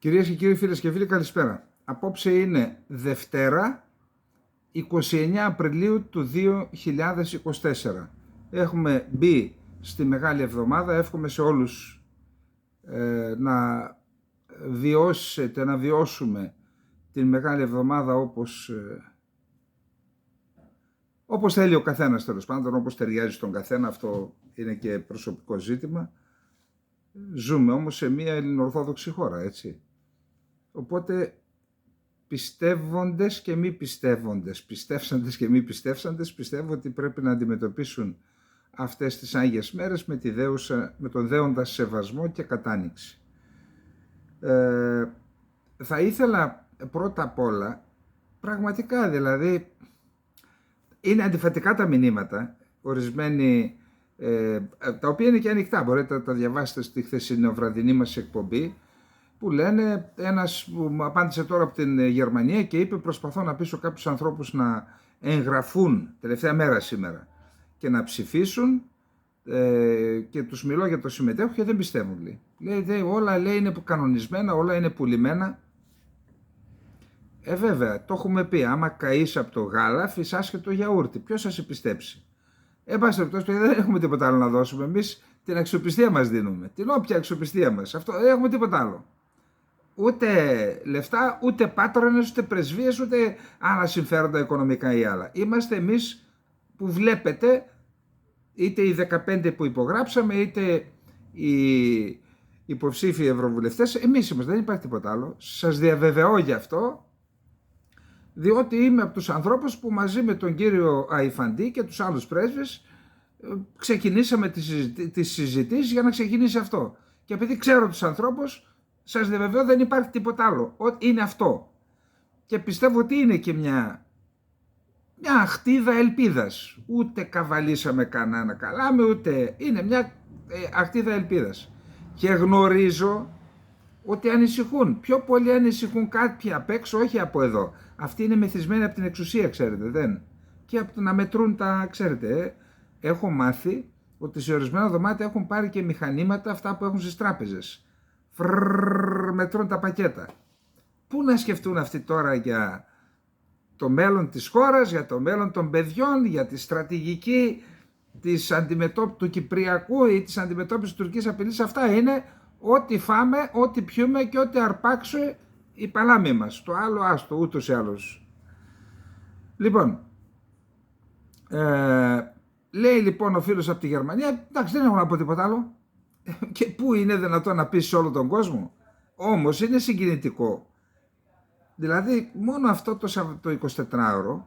Κυρίες και κύριοι, φίλες και φίλοι, καλησπέρα. Απόψε είναι Δευτέρα, 29 Απριλίου του 2024. Έχουμε μπει στη Μεγάλη Εβδομάδα. Εύχομαι σε όλους να βιώσετε, να βιώσουμε την Μεγάλη Εβδομάδα όπως θέλει ο καθένας, τέλος πάντων, όπως ταιριάζει στον καθένα. Αυτό είναι και προσωπικό ζήτημα. Ζούμε όμως σε μια ελληνοορθόδοξη χώρα, έτσι. Οπότε πιστεύοντες και μη πιστεύοντες, πιστεύσαντες και μη πιστεύσαντες, πιστεύω ότι πρέπει να αντιμετωπίσουν αυτές τις Άγιες μέρες με τον δέοντα σεβασμό και κατάνοιξη. Θα ήθελα πρώτα απ' όλα, πραγματικά δηλαδή, είναι αντιφατικά τα μηνύματα, ορισμένοι, τα οποία είναι και ανοιχτά, μπορείτε να τα διαβάσετε στη χθεσινοβραδινή μας εκπομπή, που λένε, ένας που μου απάντησε τώρα από την Γερμανία και είπε: προσπαθώ να πείσω κάποιους ανθρώπους να εγγραφούν τελευταία μέρα σήμερα και να ψηφίσουν, και τους μιλώ για το συμμετέχω και δεν πιστεύουν. Λέει όλα είναι κανονισμένα, όλα είναι πουλημένα. Βέβαια, το έχουμε πει, άμα καείς από το γάλα φυσάς και το γιαούρτι. Ποιος θα σε πιστέψει? Εν πάση περιπτώσει, δεν έχουμε τίποτα άλλο να δώσουμε. Εμείς την αξιοπιστία μας δίνουμε, την όποια αξιοπιστία μας. Αυτό δεν έχουμε τίποτα άλλο. Ούτε λεφτά, ούτε πάτρονες, ούτε πρεσβείες, ούτε άλλα συμφέροντα οικονομικά ή άλλα. Είμαστε εμείς που βλέπετε, είτε οι 15 που υπογράψαμε, είτε οι υποψήφιοι ευρωβουλευτές. Εμείς είμαστε, δεν υπάρχει τίποτα άλλο. Σας διαβεβαιώ γι' αυτό, διότι είμαι από τους ανθρώπους που μαζί με τον κύριο Αϊφαντή και τους άλλους πρέσβες ξεκινήσαμε τις συζητήσεις για να ξεκινήσει αυτό. Και επειδή ξέρω τους ανθρώπους, σας διαβεβαιώ δεν υπάρχει τίποτα άλλο. Είναι αυτό. Και πιστεύω ότι είναι και μια αχτίδα ελπίδας. Ούτε καβαλήσαμε κανένα καλάμε, ούτε είναι μια αχτίδα ελπίδας. Και γνωρίζω ότι ανησυχούν. Πιο πολύ ανησυχούν κάποιοι απ' έξω, όχι από εδώ. Αυτοί είναι μεθυσμένοι από την εξουσία, ξέρετε, δεν. Και από το να μετρούν τα, ξέρετε. Έχω μάθει ότι σε ορισμένα δωμάτια έχουν πάρει και μηχανήματα αυτά που έχουν στις τράπεζες. Μετρούν τα πακέτα. Πού να σκεφτούν αυτοί τώρα για το μέλλον της χώρας, για το μέλλον των παιδιών, για τη στρατηγική του Κυπριακού ή της αντιμετώπισης της τουρκικής απειλής? Αυτά είναι ό,τι φάμε, ό,τι πιούμε και ό,τι αρπάξει η παλάμη μας. Το άλλο άστο, ούτως ή άλλως. Λοιπόν, λέει λοιπόν ο φίλος από τη Γερμανία, εντάξει, δεν έχω να πω τίποτα άλλο. Και πού είναι δυνατόν να πεις σε όλο τον κόσμο? Όμως είναι συγκινητικό. Δηλαδή μόνο αυτό το 24ωρο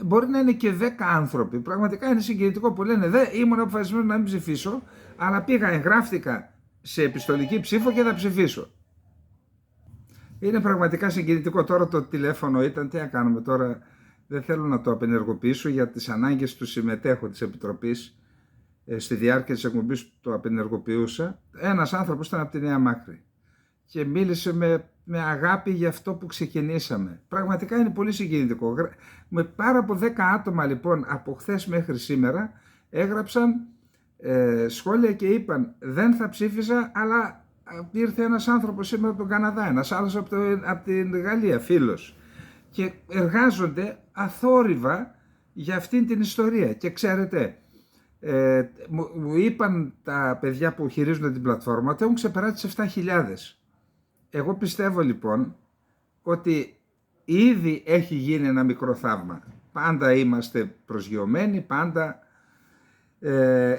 μπορεί να είναι και 10 άνθρωποι. Πραγματικά είναι συγκινητικό που λένε ήμουν αποφασισμένος να μην ψηφίσω, αλλά πήγα, εγγράφτηκα σε επιστολική ψήφο και θα ψηφίσω. Είναι πραγματικά συγκινητικό. Τώρα το τηλέφωνο ήταν, τι να κάνουμε τώρα, δεν θέλω να το απενεργοποιήσω για τις ανάγκες του συμμετέχου της Επιτροπής. Στη διάρκεια της εκπομπής το απενεργοποιούσα. Ένας άνθρωπος ήταν από τη Νέα Μάκρη και μίλησε με αγάπη για αυτό που ξεκινήσαμε. Πραγματικά είναι πολύ συγκινητικό. Με πάρα από 10 άτομα λοιπόν από χθες μέχρι σήμερα έγραψαν σχόλια και είπαν δεν θα ψήφιζα, αλλά ήρθε ένας άνθρωπος σήμερα από τον Καναδά, ένας άλλος από την Γαλλία, φίλος, και εργάζονται αθόρυβα για αυτήν την ιστορία. Και ξέρετε, μου είπαν τα παιδιά που χειρίζονται την πλατφόρμα ότι έχουν ξεπεράσει τις 7.000. Εγώ πιστεύω λοιπόν ότι ήδη έχει γίνει ένα μικρό θαύμα. Πάντα είμαστε προσγειωμένοι, πάντα.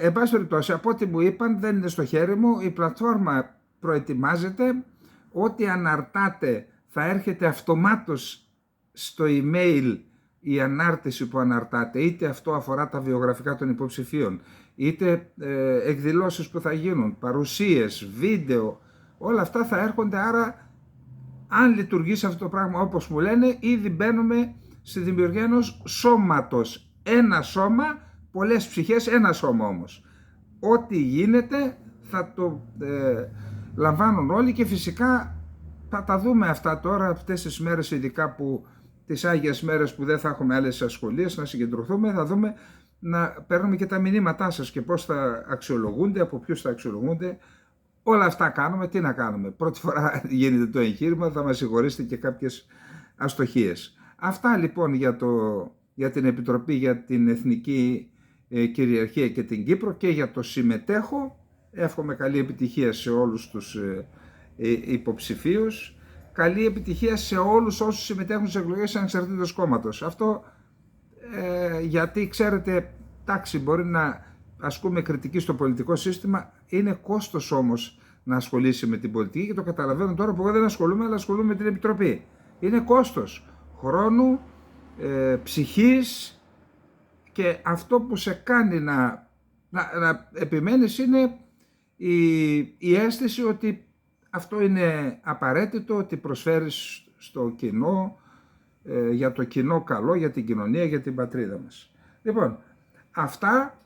Εν πάση περιπτώσει, από ό,τι μου είπαν, δεν είναι στο χέρι μου, η πλατφόρμα προετοιμάζεται, ό,τι αναρτάτε θα έρχεται αυτομάτως στο email η ανάρτηση που αναρτάτε, είτε αυτό αφορά τα βιογραφικά των υποψηφίων, είτε εκδηλώσεις που θα γίνουν, παρουσίες, βίντεο, όλα αυτά θα έρχονται. Άρα αν λειτουργήσει αυτό το πράγμα όπως μου λένε, ήδη μπαίνουμε στη δημιουργία ενός σώματος. Ένα σώμα, πολλές ψυχές, ένα σώμα όμως. Ό,τι γίνεται θα το λαμβάνουν όλοι και φυσικά θα τα δούμε αυτά τώρα αυτές τις μέρες, ειδικά που τις Άγιες μέρες που δεν θα έχουμε άλλες ασχολίες, να συγκεντρωθούμε, θα δούμε, να παίρνουμε και τα μηνύματά σας και πώς θα αξιολογούνται, από ποιους θα αξιολογούνται. Όλα αυτά κάνουμε, τι να κάνουμε. Πρώτη φορά γίνεται το εγχείρημα, θα μας συγχωρήσετε και κάποιες αστοχίες. Αυτά λοιπόν για την Επιτροπή για την Εθνική Κυριαρχία και την Κύπρο και για το συμμετέχω. Εύχομαι καλή επιτυχία σε όλους τους υποψηφίους. Καλή επιτυχία σε όλους όσους συμμετέχουν σε εκλογές ανεξαρτήτως κόμματος. Αυτό γιατί ξέρετε, εντάξει, μπορεί να ασκούμε κριτική στο πολιτικό σύστημα, είναι κόστος όμως να ασχολήσει με την πολιτική και το καταλαβαίνω τώρα που εγώ δεν ασχολούμαι, αλλά ασχολούμαι με την Επιτροπή. Είναι κόστος χρόνου, ψυχής και αυτό που σε κάνει να επιμένεις είναι η αίσθηση ότι αυτό είναι απαραίτητο, ότι προσφέρεις στο κοινό, για το κοινό καλό, για την κοινωνία, για την πατρίδα μας. Λοιπόν, αυτά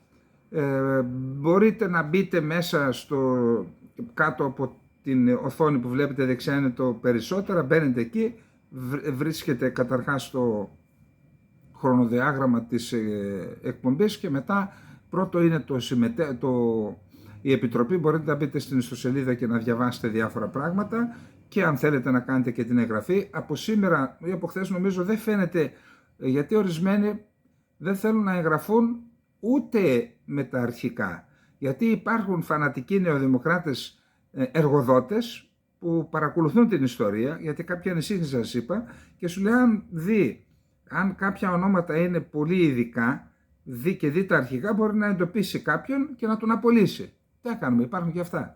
μπορείτε να μπείτε μέσα κάτω από την οθόνη που βλέπετε δεξιά είναι το περισσότερα, μπαίνετε εκεί, βρίσκεται καταρχάς το χρονοδιάγραμμα της εκπομπής και μετά πρώτο είναι η Επιτροπή, μπορείτε να μπείτε στην ιστοσελίδα και να διαβάσετε διάφορα πράγματα και αν θέλετε να κάνετε και την εγγραφή. Από σήμερα ή από χθες νομίζω δεν φαίνεται, γιατί ορισμένοι δεν θέλουν να εγγραφούν ούτε με τα αρχικά. Γιατί υπάρχουν φανατικοί νεοδημοκράτες εργοδότες που παρακολουθούν την ιστορία, γιατί κάποια ανησύχηση σας είπα, και σου λέει αν κάποια ονόματα είναι πολύ ειδικά, δει τα αρχικά, μπορεί να εντοπίσει κάποιον και να τον απολύσει. Τι να κάνουμε, υπάρχουν και αυτά.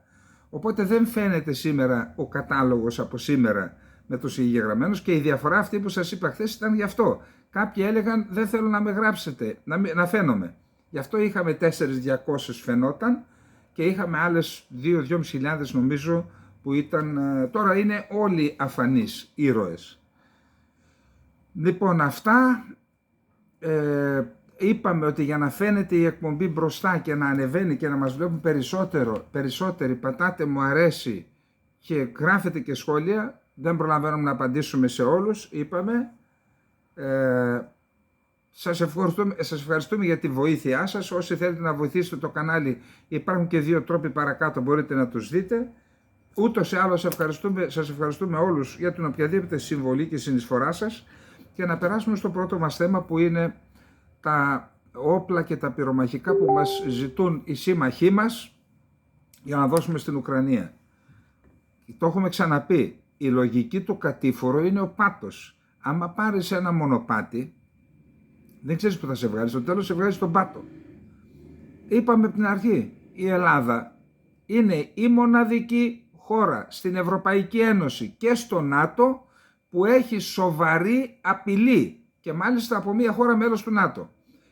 Οπότε δεν φαίνεται σήμερα ο κατάλογος από σήμερα με τους εγγεγραμμένους και η διαφορά αυτή που σας είπα χθες ήταν γι' αυτό. Κάποιοι έλεγαν δεν θέλω να με γράψετε, να φαίνομαι. Γι' αυτό είχαμε 4.200 φαινόταν και είχαμε άλλες 2.000-2.500 νομίζω που ήταν, τώρα είναι όλοι αφανείς ήρωες. Λοιπόν, αυτά είπαμε ότι για να φαίνεται η εκπομπή μπροστά και να ανεβαίνει και να μας βλέπουν περισσότεροι, πατάτε μου αρέσει και γράφετε και σχόλια. Δεν προλαβαίνουμε να απαντήσουμε σε όλους, είπαμε. Σας ευχαριστούμε για τη βοήθειά σας. Όσοι θέλετε να βοηθήσετε το κανάλι, υπάρχουν και 2 τρόποι παρακάτω, μπορείτε να τους δείτε. Ούτως ή άλλως σας ευχαριστούμε όλους για την οποιαδήποτε συμβολή και συνεισφορά σας και να περάσουμε στο πρώτο μας θέμα που είναι τα όπλα και τα πυρομαχικά που μας ζητούν οι σύμμαχοί μας για να δώσουμε στην Ουκρανία. Το έχουμε ξαναπεί, η λογική του κατήφορου είναι ο πάτος. Άμα πάρεις ένα μονοπάτι, δεν ξέρεις που θα σε βγάλει, στο τέλος σε βγάλει στον πάτο. Είπαμε από την αρχή, η Ελλάδα είναι η μοναδική χώρα στην Ευρωπαϊκή Ένωση και στο ΝΑΤΟ που έχει σοβαρή απειλή και μάλιστα από μια χώρα μέλος του ΝΑΤΟ.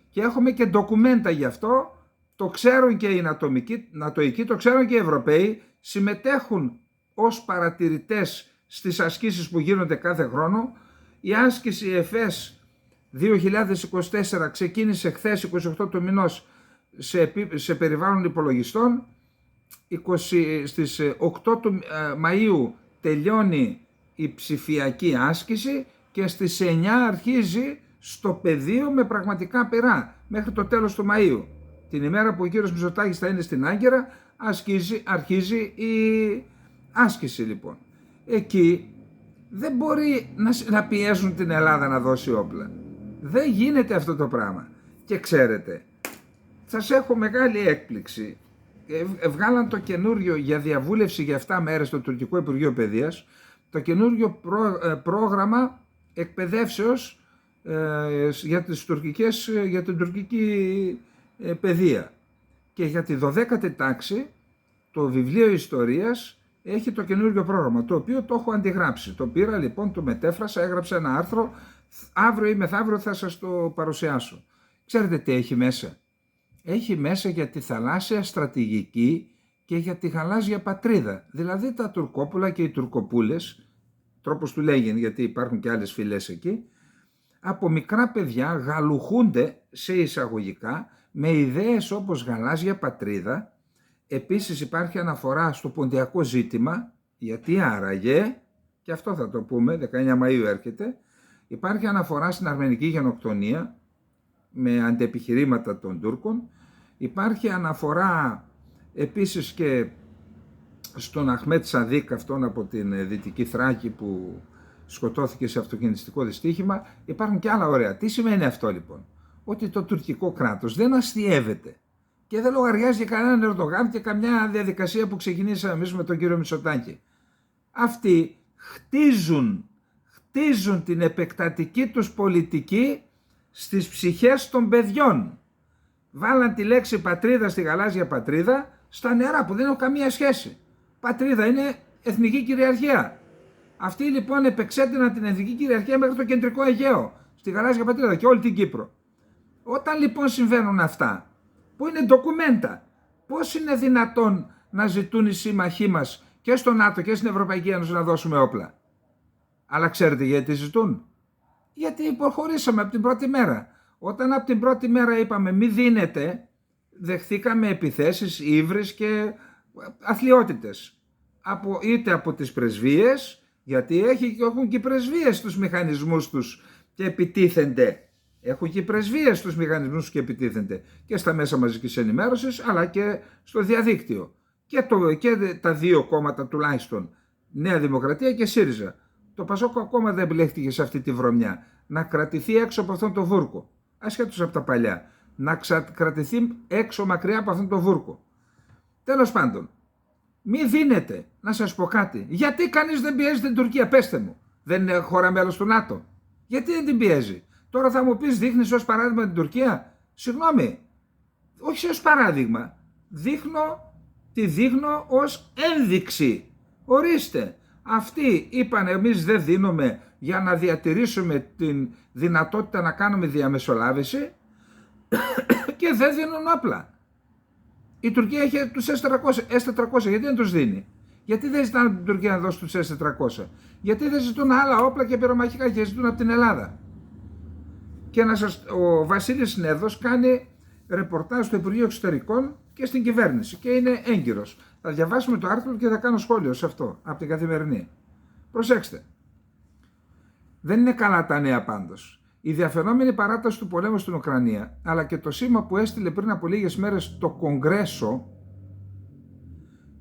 Και έχουμε και ντοκουμέντα γι' αυτό, το ξέρουν και οι νατοικοί, το ξέρουν και οι Ευρωπαίοι, συμμετέχουν ως παρατηρητές στις ασκήσεις που γίνονται κάθε χρόνο. Η άσκηση ΕΦΕΣ 2024 ξεκίνησε χθες 28 του μηνός σε περιβάλλον υπολογιστών. Στις 8 του Μαΐου τελειώνει η ψηφιακή άσκηση και στις 9 αρχίζει στο πεδίο με πραγματικά πυρά μέχρι το τέλος του Μαΐου. Την ημέρα που ο κύριος Μητσοτάκης θα είναι στην Άγκυρα αρχίζει η άσκηση λοιπόν. Εκεί δεν μπορεί να πιέζουν την Ελλάδα να δώσει όπλα. Δεν γίνεται αυτό το πράγμα. Και ξέρετε, σας έχω μεγάλη έκπληξη. Βγάλαν το καινούριο για διαβούλευση για 7 μέρες στο Τουρκικό Υπουργείο Παιδείας, το καινούριο πρόγραμμα εκπαιδεύσεως για την τουρκική παιδεία. Και για τη 12η τάξη το βιβλίο ιστορίας έχει το καινούριο πρόγραμμα, το οποίο το έχω αντιγράψει. Το πήρα λοιπόν, το μετέφρασα, έγραψα ένα άρθρο, αύριο ή μεθαύριο θα σας το παρουσιάσω. Ξέρετε τι έχει μέσα? Έχει μέσα για τη θαλάσσια στρατηγική και για τη γαλάζια πατρίδα. Δηλαδή τα τουρκόπουλα και οι τουρκοπούλες, τρόπος του λέγει γιατί υπάρχουν και άλλες φυλές εκεί, από μικρά παιδιά γαλουχούνται σε εισαγωγικά με ιδέες όπως γαλάζια πατρίδα. Επίσης υπάρχει αναφορά στο ποντιακό ζήτημα, γιατί άραγε, και αυτό θα το πούμε, 19 Μαΐου έρχεται, υπάρχει αναφορά στην αρμενική γενοκτονία με αντεπιχειρήματα των Τούρκων, υπάρχει αναφορά επίσης και στον Αχμέτ Σαδίκ, αυτόν από την Δυτική Θράκη που σκοτώθηκε σε αυτοκινηστικό δυστύχημα. Υπάρχουν και άλλα ωραία. Τι σημαίνει αυτό λοιπόν? Ότι το τουρκικό κράτος δεν αστιεύεται και δεν λογαριάζει για κανέναν Ερντογάν και καμιά διαδικασία που ξεκινήσαμε εμείς με τον κύριο Μητσοτάκη. Αυτοί χτίζουν την επεκτατική τους πολιτική στις ψυχές των παιδιών. Βάλαν τη λέξη πατρίδα στη γαλάζια πατρίδα στα νερά που δεν έχουν καμία σχέση. Πατρίδα είναι εθνική κυριαρχία. Αυτοί λοιπόν επεξέτειναν την εθνική κυριαρχία μέχρι το κεντρικό Αιγαίο, στη γαλάζια πατρίδα και όλη την Κύπρο. Όταν λοιπόν συμβαίνουν αυτά, που είναι ντοκουμέντα, πώς είναι δυνατόν να ζητούν οι σύμμαχοί μας και στο ΝΑΤΟ και στην Ευρωπαϊκή Ένωση να δώσουμε όπλα? Αλλά ξέρετε γιατί ζητούν? Γιατί υποχωρήσαμε από την πρώτη μέρα. Όταν από την πρώτη μέρα είπαμε μη δίνετε, δεχθήκαμε επιθέσεις, ύβρις και αθλιότητες. Είτε από τις πρεσβείες, γιατί έχουν και οι πρεσβείες τους μηχανισμούς τους και επιτίθενται. Έχουν και οι πρεσβείες τους μηχανισμούς και επιτίθενται και στα μέσα μαζικής ενημέρωσης αλλά και στο διαδίκτυο. Και τα δύο κόμματα τουλάχιστον, Νέα Δημοκρατία και ΣΥΡΙΖΑ. Το Πασόκ ακόμα δεν επιλέχθηκε σε αυτή τη βρωμιά. Να κρατηθεί έξω από αυτόν τον βούρκο. Ασχέτως από τα παλιά. Να κρατηθεί έξω μακριά από αυτόν τον βούρκο. Τέλος πάντων, μη δίνετε. Να σας πω κάτι. Γιατί κανείς δεν πιέζει την Τουρκία? Πέστε μου. Δεν είναι χώρα μέλος του ΝΑΤΟ? Γιατί δεν την πιέζει? Τώρα θα μου πεις δείχνεις ως παράδειγμα την Τουρκία. Συγγνώμη. Όχι ως παράδειγμα. Τη δείχνω ως ένδειξη. Ορίστε. Αυτοί είπαν εμείς δεν δίνουμε για να διατηρήσουμε την δυνατότητα να κάνουμε διαμεσολάβηση και δεν δίνουν όπλα. Η Τουρκία έχει τους S-400, γιατί δεν τους δίνει? Γιατί δεν ζητάνε την Τουρκία να δώσει τους S-400? Γιατί δεν ζητούν άλλα όπλα και πυρομαχικά και ζητούν από την Ελλάδα? Και ο Βασίλης Νέδος κάνει ρεπορτάζ στο Υπουργείο Εξωτερικών και στην κυβέρνηση και είναι έγκυρος. Θα διαβάσουμε το άρθρο και θα κάνω σχόλιο σε αυτό από την Καθημερινή. Προσέξτε. Δεν είναι καλά τα νέα πάντως. Η διαφαινόμενη παράταση του πολέμου στην Ουκρανία, αλλά και το σήμα που έστειλε πριν από λίγες μέρες το Κογκρέσο,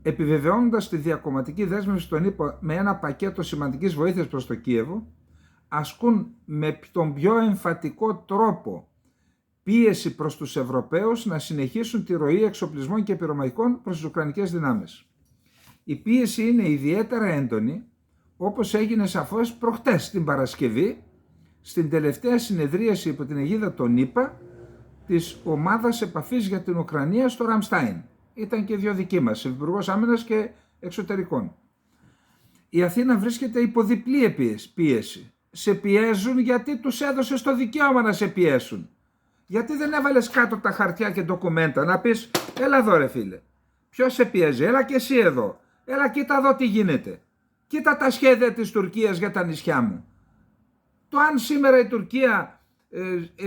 επιβεβαιώνοντας τη διακομματική δέσμευση των ΗΠΑ με ένα πακέτο σημαντικής βοήθειας προς το Κίεβο, ασκούν με τον πιο εμφατικό τρόπο πίεση προς τους Ευρωπαίους να συνεχίσουν τη ροή εξοπλισμών και πυρομαχικών προς τις Ουκρανικές δυνάμεις. Η πίεση είναι ιδιαίτερα έντονη, όπως έγινε σαφώς προχτές την Παρασκευή, στην τελευταία συνεδρίαση υπό την αιγίδα των ΗΠΑ της ομάδας επαφής για την Ουκρανία στο Ραμστάιν. Ήταν και δύο δικοί μας, Υπουργός Άμυνας και Εξωτερικών. Η Αθήνα βρίσκεται υπό διπλή πίεση. Σε πιέζουν γιατί τους έδωσες το δικαίωμα να σε πιέσουν. Γιατί δεν έβαλες κάτω τα χαρτιά και ντοκουμέντα να πεις έλα εδώ ρε φίλε. Ποιος σε πιέζει? Έλα και εσύ εδώ. Έλα κοίτα εδώ τι γίνεται. Κοίτα τα σχέδια της Τουρκίας για τα νησιά μου. Το αν σήμερα η Τουρκία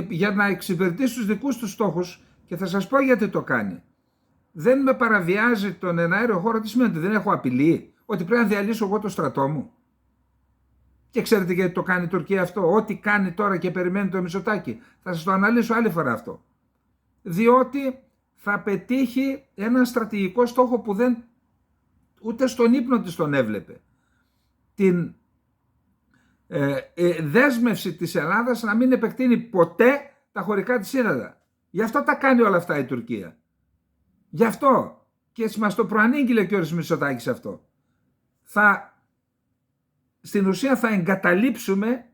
για να εξυπηρετήσει τους δικούς τους στόχους, και θα σας πω γιατί το κάνει, δεν με παραβιάζει τον εναέριο χώρο, τι σημαίνει? Δεν έχω απειλή? Ότι πρέπει να διαλύσω εγώ το στρατό μου? Και ξέρετε γιατί το κάνει η Τουρκία αυτό? Ό,τι κάνει τώρα και περιμένει το Μητσοτάκη. Θα σας το αναλύσω άλλη φορά αυτό. Διότι θα πετύχει ένα στρατηγικό στόχο που δεν ούτε στον ύπνο της τον έβλεπε. Την δέσμευση της Ελλάδας να μην επεκτείνει ποτέ τα χωρικά της ύδατα. Γι' αυτό τα κάνει όλα αυτά η Τουρκία. Γι' αυτό. Και μας το προανήγγειλε και ο Μητσοτάκης αυτό. Στην ουσία θα εγκαταλείψουμε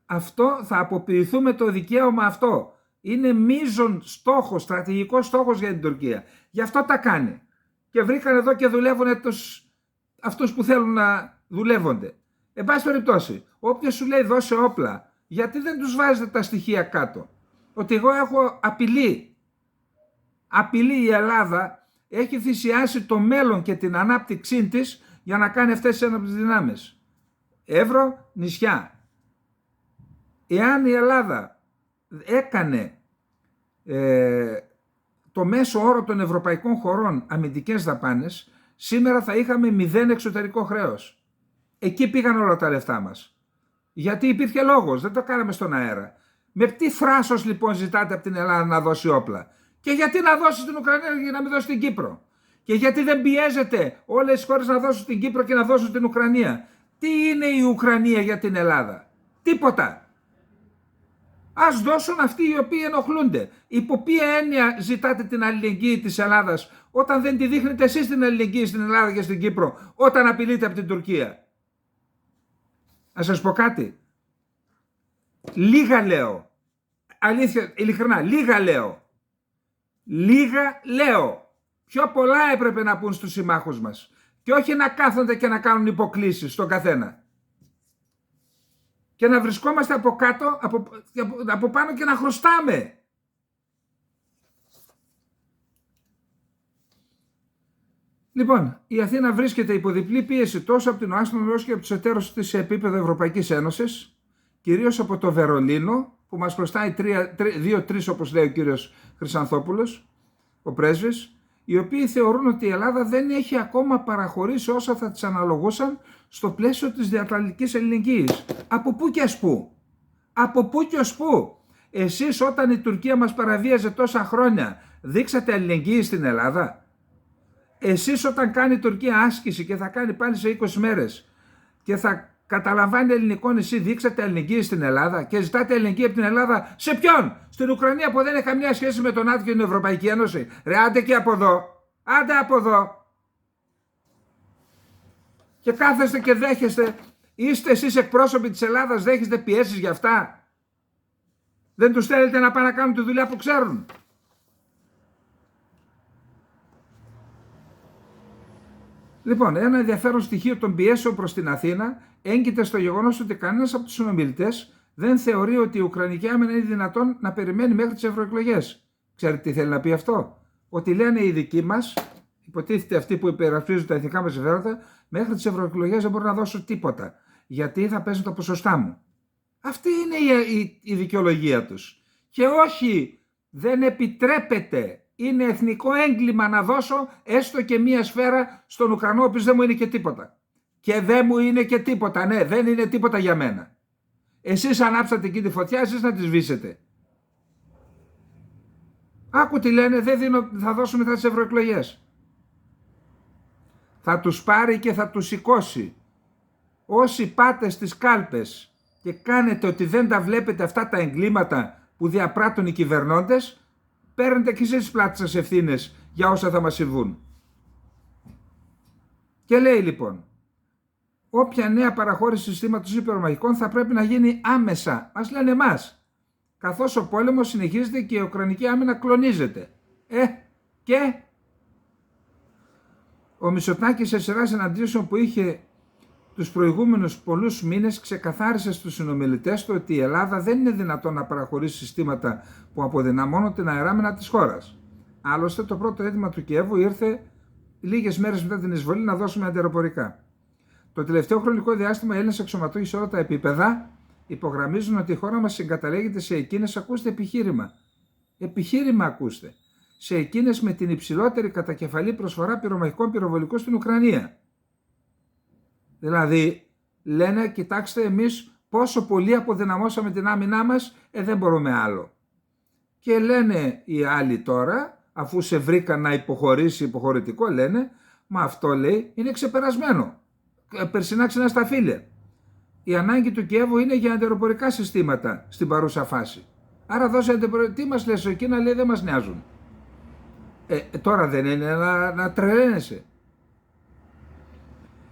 αυτό, θα αποποιηθούμε το δικαίωμα αυτό. Είναι μείζον στόχος, στρατηγικός στόχος για την Τουρκία. Γι' αυτό τα κάνει. Και βρήκαν εδώ και δουλεύουν αυτούς που θέλουν να δουλεύονται. Εν πάση περιπτώσει, όποιος σου λέει δώσε όπλα, γιατί δεν τους βάζετε τα στοιχεία κάτω? Ότι εγώ έχω απειλή. Απειλή η Ελλάδα έχει θυσιάσει το μέλλον και την ανάπτυξή της για να κάνει αυτές τις ένοπλες δυνάμεις. Εύρο, νησιά. Εάν η Ελλάδα έκανε το μέσο όρο των ευρωπαϊκών χωρών αμυντικές δαπάνες, σήμερα θα είχαμε 0 εξωτερικό χρέος. Εκεί πήγαν όλα τα λεφτά μας. Γιατί υπήρχε λόγος, δεν το κάναμε στον αέρα. Με τι θράσος λοιπόν ζητάτε από την Ελλάδα να δώσει όπλα? Και γιατί να δώσει την Ουκρανία για να μην δώσει την Κύπρο? Και γιατί δεν πιέζετε όλες οι χώρες να δώσουν την Κύπρο και να δώσουν την Ουκρανία? Τι είναι η Ουκρανία για την Ελλάδα? Τίποτα. Ας δώσουν αυτοί οι οποίοι ενοχλούνται. Υπό ποια έννοια ζητάτε την αλληλεγγύη της Ελλάδας όταν δεν τη δείχνετε εσείς την αλληλεγγύη στην Ελλάδα και στην Κύπρο, όταν απειλείτε από την Τουρκία? Να σας πω κάτι. Λίγα λέω. Αλήθεια, ειλικρινά, λίγα λέω. Λίγα λέω. Πιο πολλά έπρεπε να πούν στους συμμάχους μας. Και όχι να κάθονται και να κάνουν υποκλήσεις στον καθένα. Και να βρισκόμαστε από κάτω, από πάνω και να χρωστάμε. Λοιπόν, η Αθήνα βρίσκεται υπό διπλή πίεση τόσο από την Ουάσιγκτον όσο και από τους εταίρους της σε επίπεδο Ευρωπαϊκής Ένωσης, κυρίως από το Βερολίνο, που μας χρωστάει 2-3 όπως λέει ο κύριος Χρυσανθόπουλος, ο πρέσβης, οι οποίοι θεωρούν ότι η Ελλάδα δεν έχει ακόμα παραχωρήσει όσα θα της αναλογούσαν στο πλαίσιο της διατλαντικής ελληνικής. Από πού και ας πού? Από πού και ως πού? Εσείς όταν η Τουρκία μας παραβίαζε τόσα χρόνια δείξατε αλληλεγγύη στην Ελλάδα? Εσείς όταν κάνει η Τουρκία άσκηση και θα κάνει πάλι σε 20 μέρες και θα καταλαμβάνει ελληνικό νησί, δείξατε αλληλεγγύη στην Ελλάδα και ζητάτε αλληλεγγύη από την Ελλάδα σε ποιον? Στην Ουκρανία που δεν έχει καμία σχέση με τον ΝΑΤΟ και την Ευρωπαϊκή Ένωση? Ρε άντε και από εδώ, άντε από εδώ. Και κάθεστε και δέχεστε, είστε εσείς εκπρόσωποι της Ελλάδας, δέχεστε πιέσεις για αυτά? Δεν τους θέλετε να πάνε να κάνουν τη δουλειά που ξέρουν? Λοιπόν, ένα ενδιαφέρον στοιχείο των πιέσεων προς την Αθήνα έγκυται στο γεγονός ότι κανένας από τους συνομιλητές δεν θεωρεί ότι η Ουκρανική άμυνα είναι δυνατόν να περιμένει μέχρι τις ευρωεκλογές. Ξέρετε τι θέλει να πει αυτό? Ότι λένε οι δικοί μας, υποτίθεται αυτοί που υπερασπίζουν τα εθνικά μας συμφέροντα, μέχρι τις ευρωεκλογές δεν μπορούν να δώσουν τίποτα. Γιατί θα πέσουν τα ποσοστά μου. Αυτή είναι η δικαιολογία τους. Και όχι, δεν επιτρέπεται. Είναι εθνικό έγκλημα να δώσω έστω και μία σφαίρα στον Ουκρανό, ο οποίος δεν μου είναι και τίποτα. Και δεν μου είναι και τίποτα, ναι, δεν είναι τίποτα για μένα. Εσείς ανάψατε εκεί τη φωτιά, εσείς να τη σβήσετε. Άκου τι λένε, δεν δίνω, θα δώσω μετά τις ευρωεκλογές. Θα τους πάρει και θα τους σηκώσει. Όσοι πάτε στις κάλπες και κάνετε ότι δεν τα βλέπετε αυτά τα εγκλήματα που διαπράττουν οι κυβερνώντες, παίρνετε και εσείς τις πλάτες σας ευθύνες για όσα θα μας συμβούν. Και λέει λοιπόν, όποια νέα παραχώρηση συστήματος υπερομαχικών θα πρέπει να γίνει άμεσα, μας λένε εμάς, καθώς ο πόλεμος συνεχίζεται και η ουκρανική άμυνα κλονίζεται. Και ο Μητσοτάκης σε σειρά συναντήσεων που είχε τους προηγούμενους πολλούς μήνες ξεκαθάρισε στους συνομιλητές του ότι η Ελλάδα δεν είναι δυνατόν να παραχωρήσει συστήματα που αποδυναμώνουν την αεράμινα της χώρας. Άλλωστε το πρώτο αίτημα του Κιέβου ήρθε λίγες μέρες μετά την εισβολή να δώσουμε αντιαεροπορικά. Το τελευταίο χρονικό διάστημα οι Έλληνες αξιωματούχοι σε όλα τα επίπεδα υπογραμμίζουν ότι η χώρα μας συγκαταλέγεται σε εκείνες, ακούστε επιχείρημα. Επιχείρημα ακούστε. Σε εκείνες με την υψηλότερη κατακεφαλή προσφορά πυρομαχικών πυροβολικών στην Ουκρανία. Δηλαδή λένε, κοιτάξτε εμείς πόσο πολύ αποδυναμώσαμε την άμυνά μας, δεν μπορούμε άλλο. Και λένε οι άλλοι τώρα, αφού σε βρήκαν να υποχωρήσει υποχωρητικό, λένε, μα αυτό λέει είναι ξεπερασμένο. Περσινά ξένα στα φίλια. Η ανάγκη του Κιέβου είναι για αντιαεροπορικά συστήματα στην παρούσα φάση. Άρα δώσε αντιαεροπορικά. Τι μας λες εκείνα, λέει δεν μας νοιάζουν. Τώρα δεν είναι να τρελαίνεσαι.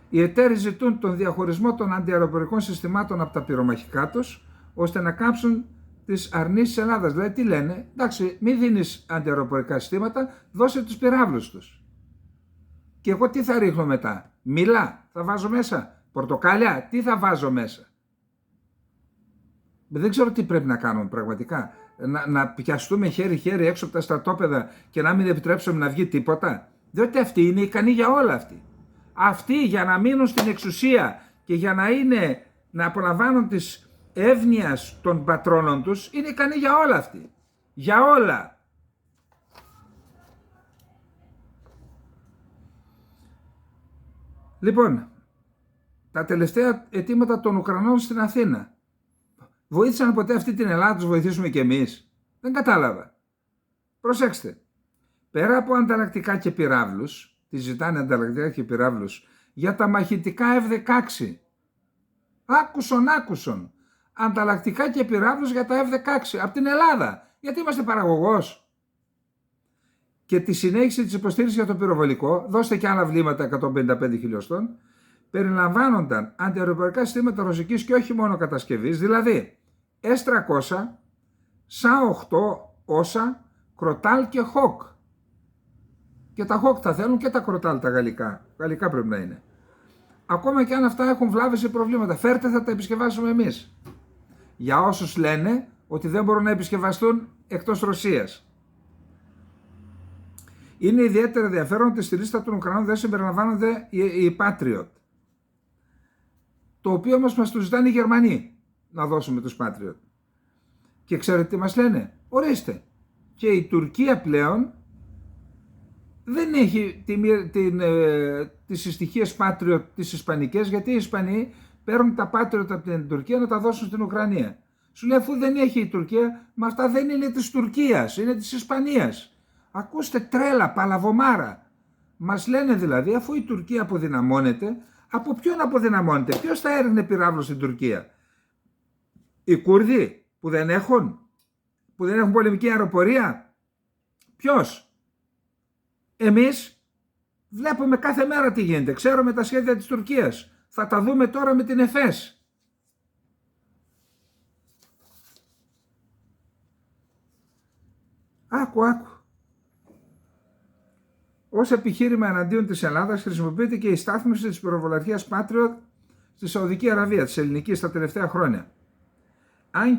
Οι εταίροι ζητούν τον διαχωρισμό των αντιαεροπορικών συστημάτων από τα πυρομαχικά τους, ώστε να κάψουν τις αρνήσεις της Ελλάδας. Δηλαδή τι λένε, εντάξει, μην δίνεις αντιαεροπορικά συστήματα, δώσε τους πυράβλους τους. Και εγώ τι θα ρίχνω μετά, μήλα θα βάζω μέσα, πορτοκάλια, τι θα βάζω μέσα. Δεν ξέρω τι πρέπει να κάνουμε πραγματικά. Να πιαστούμε χέρι-χέρι έξω από τα στρατόπεδα και να μην επιτρέψουμε να βγει τίποτα. Διότι αυτοί είναι ικανοί για όλα αυτοί. Αυτοί για να μείνουν στην εξουσία και για να απολαμβάνουν τις εύνοιας των πατρώνων τους, είναι ικανοί για όλα αυτοί. Για όλα. Λοιπόν, τα τελευταία αιτήματα των Ουκρανών στην Αθήνα. Βοήθησαν ποτέ αυτή την Ελλάδα, τους βοηθήσουμε κι εμείς? Δεν κατάλαβα. Προσέξτε. Πέρα από ανταλλακτικά και πυράβλους, τη ζητάνε ανταλλακτικά και πυράβλους για τα μαχητικά F-16. Άκουσον. Ανταλλακτικά και πυράβλους για τα F-16 από την Ελλάδα. Γιατί είμαστε παραγωγός. Και τη συνέχιση της υποστήριξης για το πυροβολικό, δώστε και άλλα βλήματα 155 χιλιοστών, περιλαμβάνονταν αντιαεροπορικά συστήματα ρωσικής και όχι μόνο κατασκευής, δηλαδή S-300, SA-8, όσα, Κροτάλ και Χοκ. Και τα Χοκ θα θέλουν και τα Κροτάλ τα γαλλικά. Γαλλικά πρέπει να είναι. Ακόμα και αν αυτά έχουν βλάβες ή προβλήματα, φέρτε, θα τα επισκευάσουμε εμείς. Για όσους λένε ότι δεν μπορούν να επισκευαστούν εκτός Ρωσίας. Είναι ιδιαίτερα ενδιαφέρον ότι στη λίστα των Ουκρανών δεν συμπεριλαμβάνονται οι Patriot. Το οποίο όμως μας το ζητάνε οι Γερμανοί να δώσουμε τους Patriot. Και ξέρετε τι μας λένε? Ορίστε. Και η Τουρκία πλέον δεν έχει τις συστοιχίες Patriot τις ισπανικές, γιατί οι Ισπανοί παίρνουν τα Patriot από την Τουρκία να τα δώσουν στην Ουκρανία. Σου λέει, αφού δεν έχει η Τουρκία, μα αυτά δεν είναι της Τουρκίας, είναι της Ισπανίας. Ακούστε, τρέλα, παλαβομάρα. Μας λένε δηλαδή, αφού η Τουρκία αποδυναμώνεται, από ποιον αποδυναμώνεται? Ποιος θα έριχνε πυράβλο στην Τουρκία? Οι Κούρδοι που δεν έχουν πολεμική αεροπορία? Ποιος? Εμείς βλέπουμε κάθε μέρα τι γίνεται. Ξέρουμε τα σχέδια της Τουρκίας. Θα τα δούμε τώρα με την ΕΦΕΣ. Άκου. Ως επιχείρημα εναντίον της Ελλάδας χρησιμοποιείται και η στάθμιση της πυροβολαρχίας Patriot στη Σαουδική Αραβία, της ελληνικής, τα τελευταία χρόνια. Αν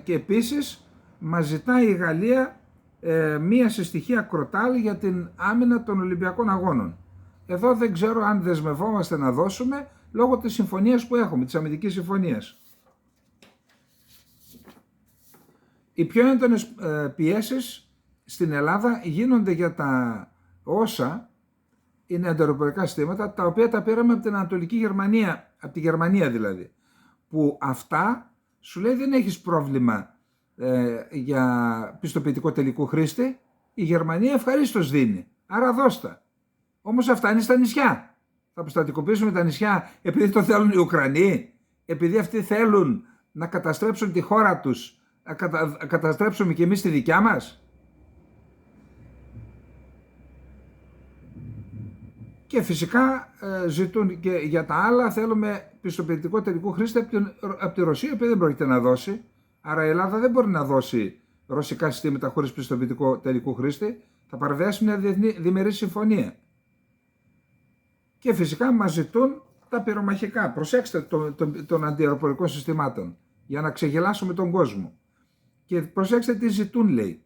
και επίσης μας ζητάει η Γαλλία μία συστοιχεία Κροτάλ για την άμυνα των Ολυμπιακών Αγώνων. Εδώ δεν ξέρω αν δεσμευόμαστε να δώσουμε λόγω της συμφωνίας που έχουμε, της αμυντικής συμφωνίας. Οι πιο έντονες πιέσεις στην Ελλάδα γίνονται για τα όσα είναι ανταεροπορικά συστήματα, τα οποία τα πήραμε από την Ανατολική Γερμανία, από τη Γερμανία δηλαδή, που αυτά σου λέει δεν έχεις πρόβλημα για πιστοποιητικό τελικού χρήστη, η Γερμανία ευχαρίστως δίνει, άρα δώστα. Όμως αυτά είναι στα νησιά. Θα αποστατικοποιήσουμε τα νησιά επειδή το θέλουν οι Ουκρανοί, επειδή αυτοί θέλουν να καταστρέψουν τη χώρα τους, να καταστρέψουμε και εμείς τη δικιά μας. Και φυσικά ζητούν και για τα άλλα, θέλουμε πιστοποιητικό τελικού χρήστη από τη Ρωσία, επειδή δεν πρόκειται να δώσει. Άρα η Ελλάδα δεν μπορεί να δώσει ρωσικά συστήματα χωρίς πιστοποιητικό τελικού χρήστη. Θα παραβιάσει μια διμερή συμφωνία. Και φυσικά μας ζητούν τα πυρομαχικά. Προσέξτε των αντιαεροπορικών συστημάτων για να ξεγελάσουμε τον κόσμο. Και προσέξτε τι ζητούν, λέει.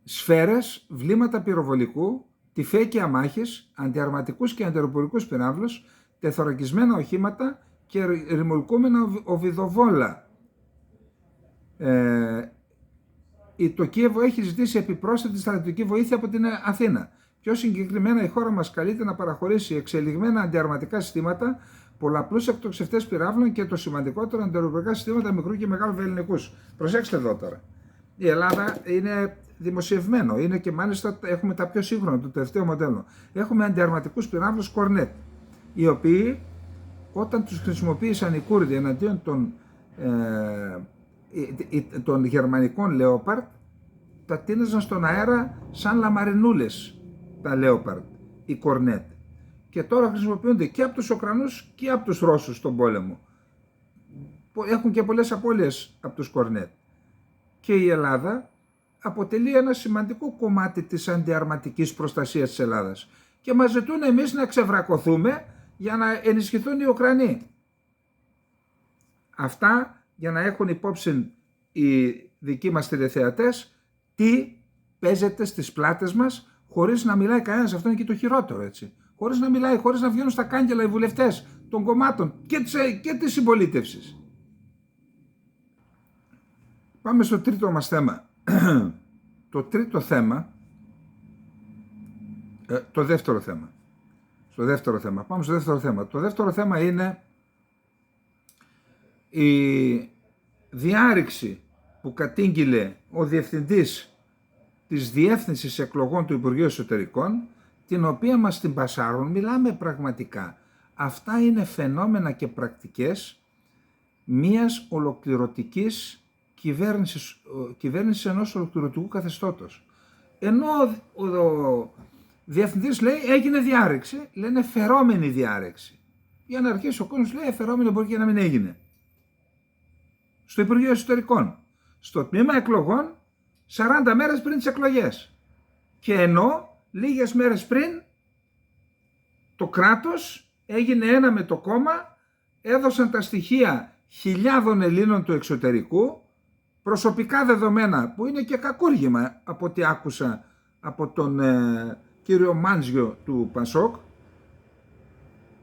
Σφαίρες, βλήματα πυροβολικού, τυφέκια μάχης, αντιαρματικούς και αντιαεροπορικούς πυράβλους, τεθωρακισμένα οχήματα και ρημουλκούμενα οβιδοβόλα. Το Κίεβο έχει ζητήσει επιπρόσθετη στρατιωτική βοήθεια από την Αθήνα. Πιο συγκεκριμένα η χώρα μας καλείται να παραχωρήσει εξελιγμένα αντιαρματικά συστήματα, πολλαπλούς εκτοξευτές πυράβλων και το σημαντικότερο αντιαεροπορικά συστήματα μικρού και μεγάλου βελληνικούς. Προσέξτε εδώ τώρα. Η Ελλάδα είναι δημοσιευμένο, είναι και μάλιστα έχουμε τα πιο σύγχρονα, το τελευταίο μοντέλο. Έχουμε αντιαρματικούς πυράβλους Kornet, οι οποίοι όταν τους χρησιμοποίησαν οι Κούρδοι εναντίον των γερμανικών Leopard, τα τίναζαν στον αέρα σαν λαμαρινούλες τα Leopard, οι Kornet. Και τώρα χρησιμοποιούνται και από τους Ουκρανούς και από τους Ρώσους στον πόλεμο. Έχουν και πολλές απώλειες από τους Kornet. Και η Ελλάδα αποτελεί ένα σημαντικό κομμάτι της αντιαρματικής προστασίας της Ελλάδας. Και μας ζητούν εμείς να ξεβρακωθούμε για να ενισχυθούν οι Ουκρανοί. Αυτά για να έχουν υπόψη οι δικοί μας τηλεθεατές τι παίζεται στις πλάτες μας, χωρίς να μιλάει κανένας. Αυτό είναι και το χειρότερο, έτσι. Χωρίς να μιλάει, χωρίς να βγαίνουν στα κάγκελα οι βουλευτές των κομμάτων και της συμπολίτευσης. Πάμε στο τρίτο μας θέμα. Το τρίτο θέμα, το δεύτερο θέμα. Πάμε στο δεύτερο θέμα. Το δεύτερο θέμα είναι η διάρρηξη που κατήγγειλε ο διευθυντής της Διεύθυνσης Εκλογών του Υπουργείου Εσωτερικών την οποία μας την πασάρουν, μιλάμε πραγματικά. Αυτά είναι φαινόμενα και πρακτικές μιας ολοκληρωτικής κυβέρνησης ενός ολοκληρωτικού καθεστώτος. Ενώ ο διευθυντής λέει έγινε διάρρηξη, λένε φερόμενη διάρρηξη. Για να αρχίσει ο κόσμος λέει φερόμενη μπορεί και να μην έγινε. Στο Υπουργείο Εσωτερικών, στο τμήμα εκλογών, 40 μέρες πριν τις εκλογές. Και ενώ λίγες μέρες πριν το κράτος έγινε ένα με το κόμμα, έδωσαν τα στοιχεία χιλιάδων Ελλήνων του εξωτερικού, προσωπικά δεδομένα που είναι και κακούργημα από ό,τι άκουσα από τον κύριο Μάντζιο του Πασόκ,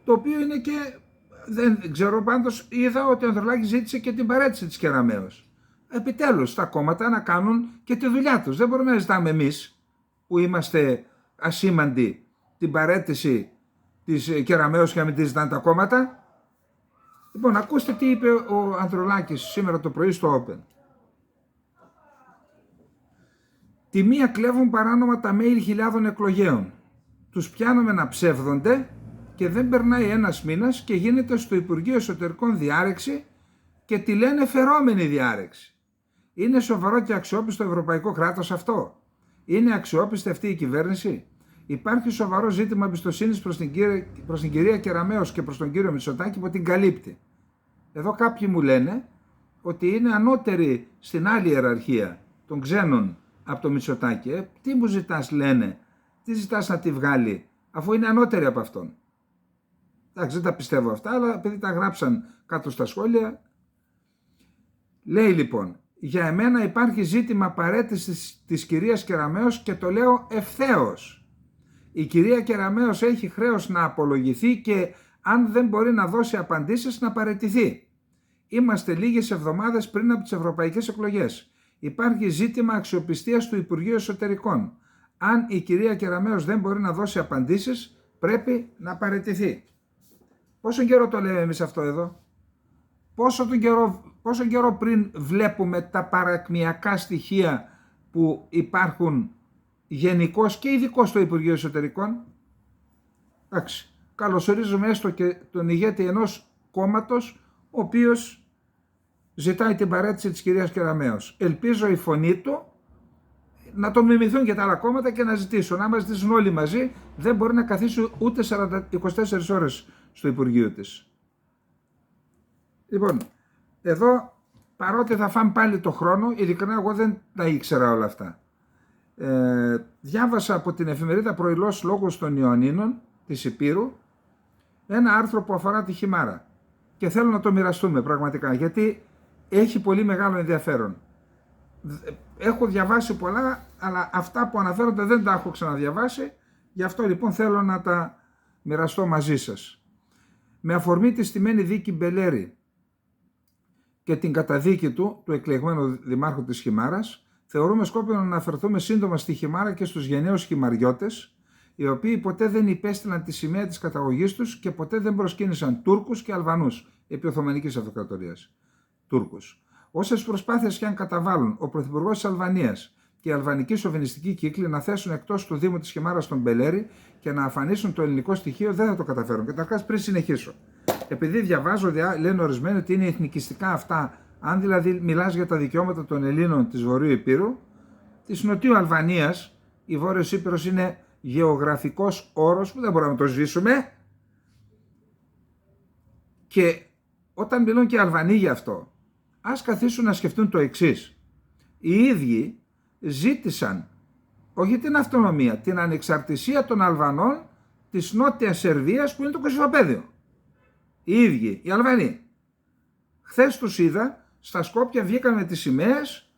το οποίο είναι και, δεν ξέρω, πάντως είδα ότι ο Ανδρουλάκης ζήτησε και την παρέτηση της Κεραμέως. Επιτέλους τα κόμματα να κάνουν και τη δουλειά τους. Δεν μπορούμε να ζητάμε εμείς που είμαστε ασήμαντοι την παρέτηση της Κεραμέως και να μην τη ζητάνε τα κόμματα. Λοιπόν, ακούστε τι είπε ο Ανδρουλάκης σήμερα το πρωί στο Open. Τη μία κλέβουν παράνομα τα mail χιλιάδων εκλογέων. Τους πιάνουμε να ψεύδονται και δεν περνάει ένας μήνας και γίνεται στο Υπουργείο Εσωτερικών διάρρηξη και τη λένε φερόμενη διάρρηξη. Είναι σοβαρό και αξιόπιστο ευρωπαϊκό κράτος αυτό? Είναι αξιόπιστη αυτή η κυβέρνηση? Υπάρχει σοβαρό ζήτημα εμπιστοσύνης προς την κυρία Κεραμέως και προς τον κύριο Μητσοτάκη που την καλύπτει. Εδώ κάποιοι μου λένε ότι είναι ανώτεροι στην άλλη ιεραρχία των ξένων από το Μητσοτάκη. Τι μου ζητάς, λένε, τι ζητάς να τη βγάλει αφού είναι ανώτεροι από αυτόν? Εντάξει, δεν τα πιστεύω αυτά, αλλά επειδή τα γράψαν κάτω στα σχόλια. Λέει λοιπόν, για εμένα υπάρχει ζήτημα παρέτησης της κυρίας Κεραμέως και το λέω ευθέως. Η κυρία Κεραμέως έχει χρέος να απολογηθεί και αν δεν μπορεί να δώσει απαντήσεις να παραιτηθεί. Είμαστε λίγες εβδομάδες πριν από τις ευρωπαϊκές εκλογές. Υπάρχει ζήτημα αξιοπιστίας του Υπουργείου Εσωτερικών. Αν η κυρία Κεραμέως δεν μπορεί να δώσει απαντήσεις, πρέπει να παραιτηθεί. Πόσο καιρό το λέμε εμείς αυτό εδώ? Πόσο καιρό πριν βλέπουμε τα παρακμιακά στοιχεία που υπάρχουν γενικώς και ειδικώς στο Υπουργείο Εσωτερικών? Εντάξει, καλωσορίζουμε έστω και τον ηγέτη ενός κόμματος ο οποίος ζητάει την παρέτηση της κυρίας Κεραμέως. Ελπίζω η φωνή του να τον μιμηθούν και τα άλλα κόμματα και να ζητήσουν. Άμα ζητήσουν όλοι μαζί, δεν μπορεί να καθίσει ούτε 24 ώρες στο Υπουργείο της. Λοιπόν, εδώ παρότι θα φάμε πάλι το χρόνο, ειλικρινά εγώ δεν τα ήξερα όλα αυτά. Διάβασα από την εφημερίδα Πρωιλός Λόγος των Ιωαννίνων της Υπήρου ένα άρθρο που αφορά τη χιμάρα και θέλω να το μοιραστούμε πραγματικά γιατί έχει πολύ μεγάλο ενδιαφέρον. Έχω διαβάσει πολλά, αλλά αυτά που αναφέρονται δεν τα έχω ξαναδιαβάσει, γι' αυτό λοιπόν θέλω να τα μοιραστώ μαζί σας. Με αφορμή τη στημένη δίκη Μπελέρη και την καταδίκη του εκλεγμένου δημάρχου της Χιμάρας, θεωρούμε σκόπιμο να αναφερθούμε σύντομα στη Χιμάρα και στους γενναίους χιμαριώτες, οι οποίοι ποτέ δεν υπέστειλαν τη σημαία της καταγωγής τους και ποτέ δεν προσκύνησαν Τούρκους και Αλβανούς επί Οθωμανικής Αυτοκρατορίας. Τούρκους. Όσες προσπάθειες και αν καταβάλουν ο Πρωθυπουργός της Αλβανίας και οι αλβανικοί σοβινιστικοί κύκλοι να θέσουν εκτός του Δήμου της Χιμάρας τον Μπελέρη και να αφανίσουν το ελληνικό στοιχείο, δεν θα το καταφέρουν. Καταρχάς, πριν συνεχίσω, επειδή διαβάζω, λένε ορισμένοι ότι είναι εθνικιστικά αυτά, αν δηλαδή μιλάς για τα δικαιώματα των Ελλήνων της Βορείου Υπήρου, της Νοτιού Αλβανίας, η Βόρειος Ήπειρος είναι γεωγραφικός όρος που δεν μπορούμε να το σβήσουμε. Και όταν μιλούν και οι Αλβανοί γι' αυτό, ας καθίσουν να σκεφτούν το εξής. Οι ίδιοι ζήτησαν όχι την αυτονομία, την ανεξαρτησία των Αλβανών της Νότιας Σερβίας που είναι το Κωσυφοπαίδιο. Οι ίδιοι, οι Αλβανοί. Χθες τους είδα, στα Σκόπια βγήκαν με τις σημαίες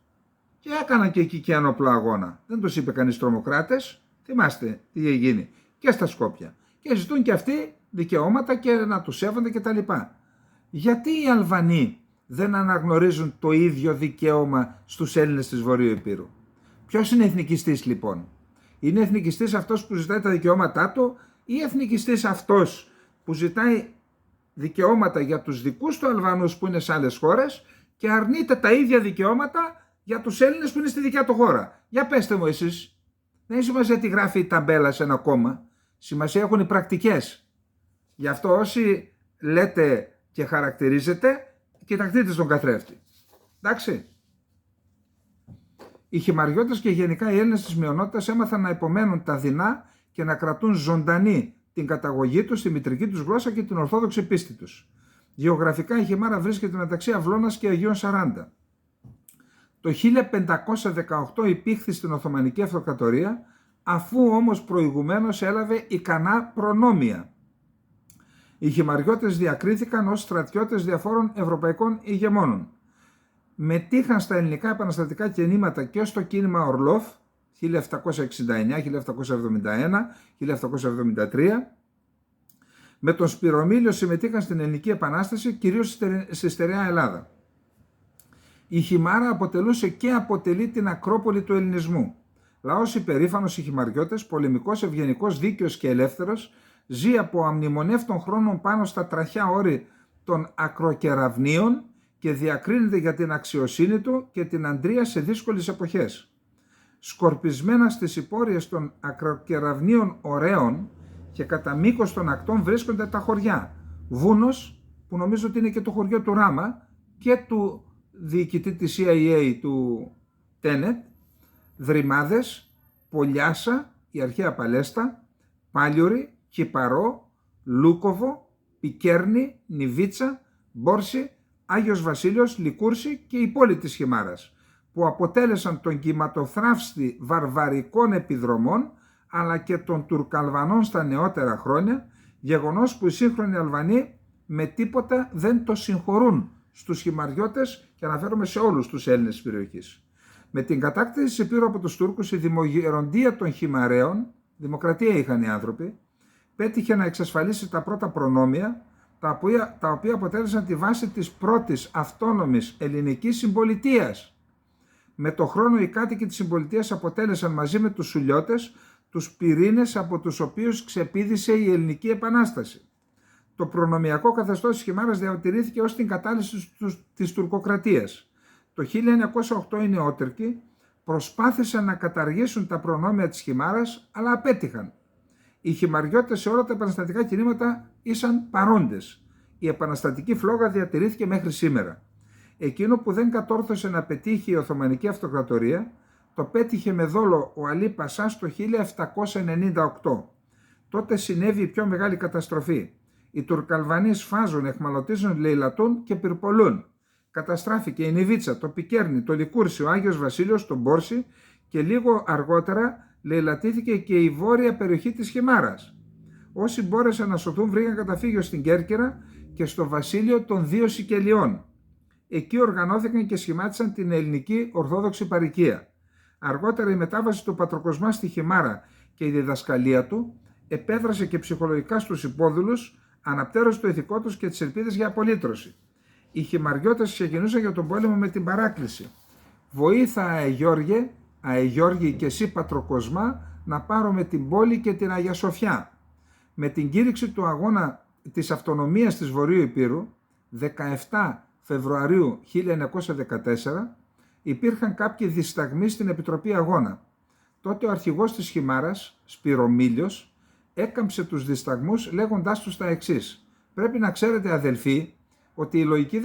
και έκαναν και εκεί και ένοπλο αγώνα. Δεν τους είπε κανείς τρομοκράτες, θυμάστε τι είχε γίνει και στα Σκόπια. Και ζητούν και αυτοί δικαιώματα και να τους σέβονται κτλ. Γιατί οι Αλβανοί δεν αναγνωρίζουν το ίδιο δικαίωμα στους Έλληνες της Βορείου Υπήρου? Ποιος είναι εθνικιστής λοιπόν? Είναι εθνικιστής αυτός που ζητάει τα δικαιώματά του ή εθνικιστής αυτός που ζητάει δικαιώματα για τους δικούς του Αλβανούς που είναι σε άλλες χώρες και αρνείται τα ίδια δικαιώματα για τους Έλληνες που είναι στη δικιά του χώρα? Για πέστε μου εσείς. Δεν έχει σημασία τι γράφει η ταμπέλα σε ένα κόμμα. Σημασία έχουν οι πρακτικές. Γι' αυτό όσοι λέτε και χαρακτηρίζετε, κοιταχτείτε στον καθρέφτη. Εντάξει. Οι χυμαριώτες και γενικά οι Έλληνες της μειονότητας έμαθαν να υπομένουν τα δεινά και να κρατούν ζωντανή την καταγωγή τους, τη μητρική τους γλώσσα και την ορθόδοξη πίστη τους. Γεωγραφικά η Χιμάρα βρίσκεται μεταξύ Αυλώνας και Αγίων Σαράντα. Το 1518 υπήχθη στην Οθωμανική Αυτοκρατορία, αφού όμως προηγουμένως έλαβε ικανά προνόμια. Οι χυμαριώτες διακρίθηκαν ως στρατιώτες διαφόρων ευρωπαϊκών ηγεμόνων. Μετήχαν στα ελληνικά επαναστατικά κινήματα και στο κίνημα Ορλόφ 1769, 1771, 1773. Με τον Σπυρομήλιο συμμετείχαν στην Ελληνική Επανάσταση, κυρίως στη στερεά Ελλάδα. Η Χιμάρα αποτελούσε και αποτελεί την Ακρόπολη του ελληνισμού. Λαός υπερήφανος οι χυμαριώτες, πολεμικός, ευγενικός, δίκαιος και ελεύθερος, ζει από αμνημονεύτων χρόνων πάνω στα τραχιά όρη των ακροκεραυνίων και διακρίνεται για την αξιοσύνη του και την αντρία σε δύσκολες εποχές. Σκορπισμένα στις υπόρειες των ακροκεραυνίων ωραίων και κατά μήκος των ακτών βρίσκονται τα χωριά. Βούνος, που νομίζω ότι είναι και το χωριό του Ράμα και του διοικητή της CIA του Τένετ, Δρυμάδες, Πολιάσα, η αρχαία Παλέστα, Πάλιορη, Κυπαρό, Λούκοβο, Πικέρνη, Νιβίτσα, Μπόρση, Άγιος Βασίλειος, Λικούρση και η πόλη της Χιμάρας, που αποτέλεσαν τον κυματοθράφστη βαρβαρικών επιδρομών αλλά και των Τουρκαλβανών στα νεότερα χρόνια, γεγονός που οι σύγχρονοι Αλβανοί με τίποτα δεν το συγχωρούν στους χυμαριώτες και αναφέρομαι σε όλους τους Έλληνες της περιοχής. Με την κατάκτηση της Υπήρου από τους Τούρκους, η δημογεροντία των Χυμαραίων, δημοκρατία είχαν οι άνθρωποι, πέτυχε να εξασφαλίσει τα πρώτα προνόμια, τα οποία αποτέλεσαν τη βάση της πρώτης αυτόνομης ελληνικής συμπολιτείας. Με το χρόνο οι κάτοικοι της συμπολιτείας αποτέλεσαν μαζί με τους Σουλιώτες τους πυρήνες από τους οποίους ξεπήδησε η Ελληνική Επανάσταση. Το προνομιακό καθεστώς της Χιμάρας διατηρήθηκε ως την κατάλυση της τουρκοκρατίας. Το 1908 οι νεότερκοι προσπάθησαν να καταργήσουν τα προνόμια της Χιμάρας, αλλά απέτυχαν. Οι χυμαριώτες σε όλα τα επαναστατικά κινήματα ήσαν παρόντες. Η επαναστατική φλόγα διατηρήθηκε μέχρι σήμερα. Εκείνο που δεν κατόρθωσε να πετύχει η Οθωμανική Αυτοκρατορία, το πέτυχε με δόλο ο Αλή Πασάς το 1798. Τότε συνέβη η πιο μεγάλη καταστροφή. Οι Τουρκαλβανοί σφάζουν, εχμαλωτίζουν, λαιλατούν και πυρπολούν. Καταστράφηκε η Νιβίτσα, το Πικέρνη, το Λικούρσι, ο Άγιος Βασίλειος, το Μπόρση και λίγο αργότερα λαιλατήθηκε και η βόρεια περιοχή της Χιμάρας. Όσοι μπόρεσαν να σωθούν βρήκαν καταφύγιο στην Κέρκυρα και στο βασίλειο των δύο Σικελιών. Εκεί οργανώθηκαν και σχημάτισαν την ελληνική Ορθόδοξη Παροικία. Αργότερα η μετάβαση του Πατροκοσμά στη Χιμάρα και η διδασκαλία του επέδρασε και ψυχολογικά στους υπόδουλους, αναπτέρωσε το ηθικό τους και τις ελπίδες για απολύτρωση. Οι χυμαριώτες ξεκινούσαν για τον πόλεμο με την παράκληση. «Βοήθα, Αεγιώργη και εσύ Πατροκοσμά, να πάρουμε την πόλη και την Αγία Σοφιά». Με την κήρυξη του αγώνα της αυτονομίας της Βορείου Υπήρου, 17 Φεβρουαρίου 1914, υπήρχαν κάποιοι δισταγμοί στην Επιτροπή Αγώνα. Τότε ο αρχηγός της Χιμάρας, Σπυρομήλιος, έκαμψε τους δισταγμούς λέγοντάς τους τα εξής: «Πρέπει να ξέρετε, αδελφοί, ότι η λογική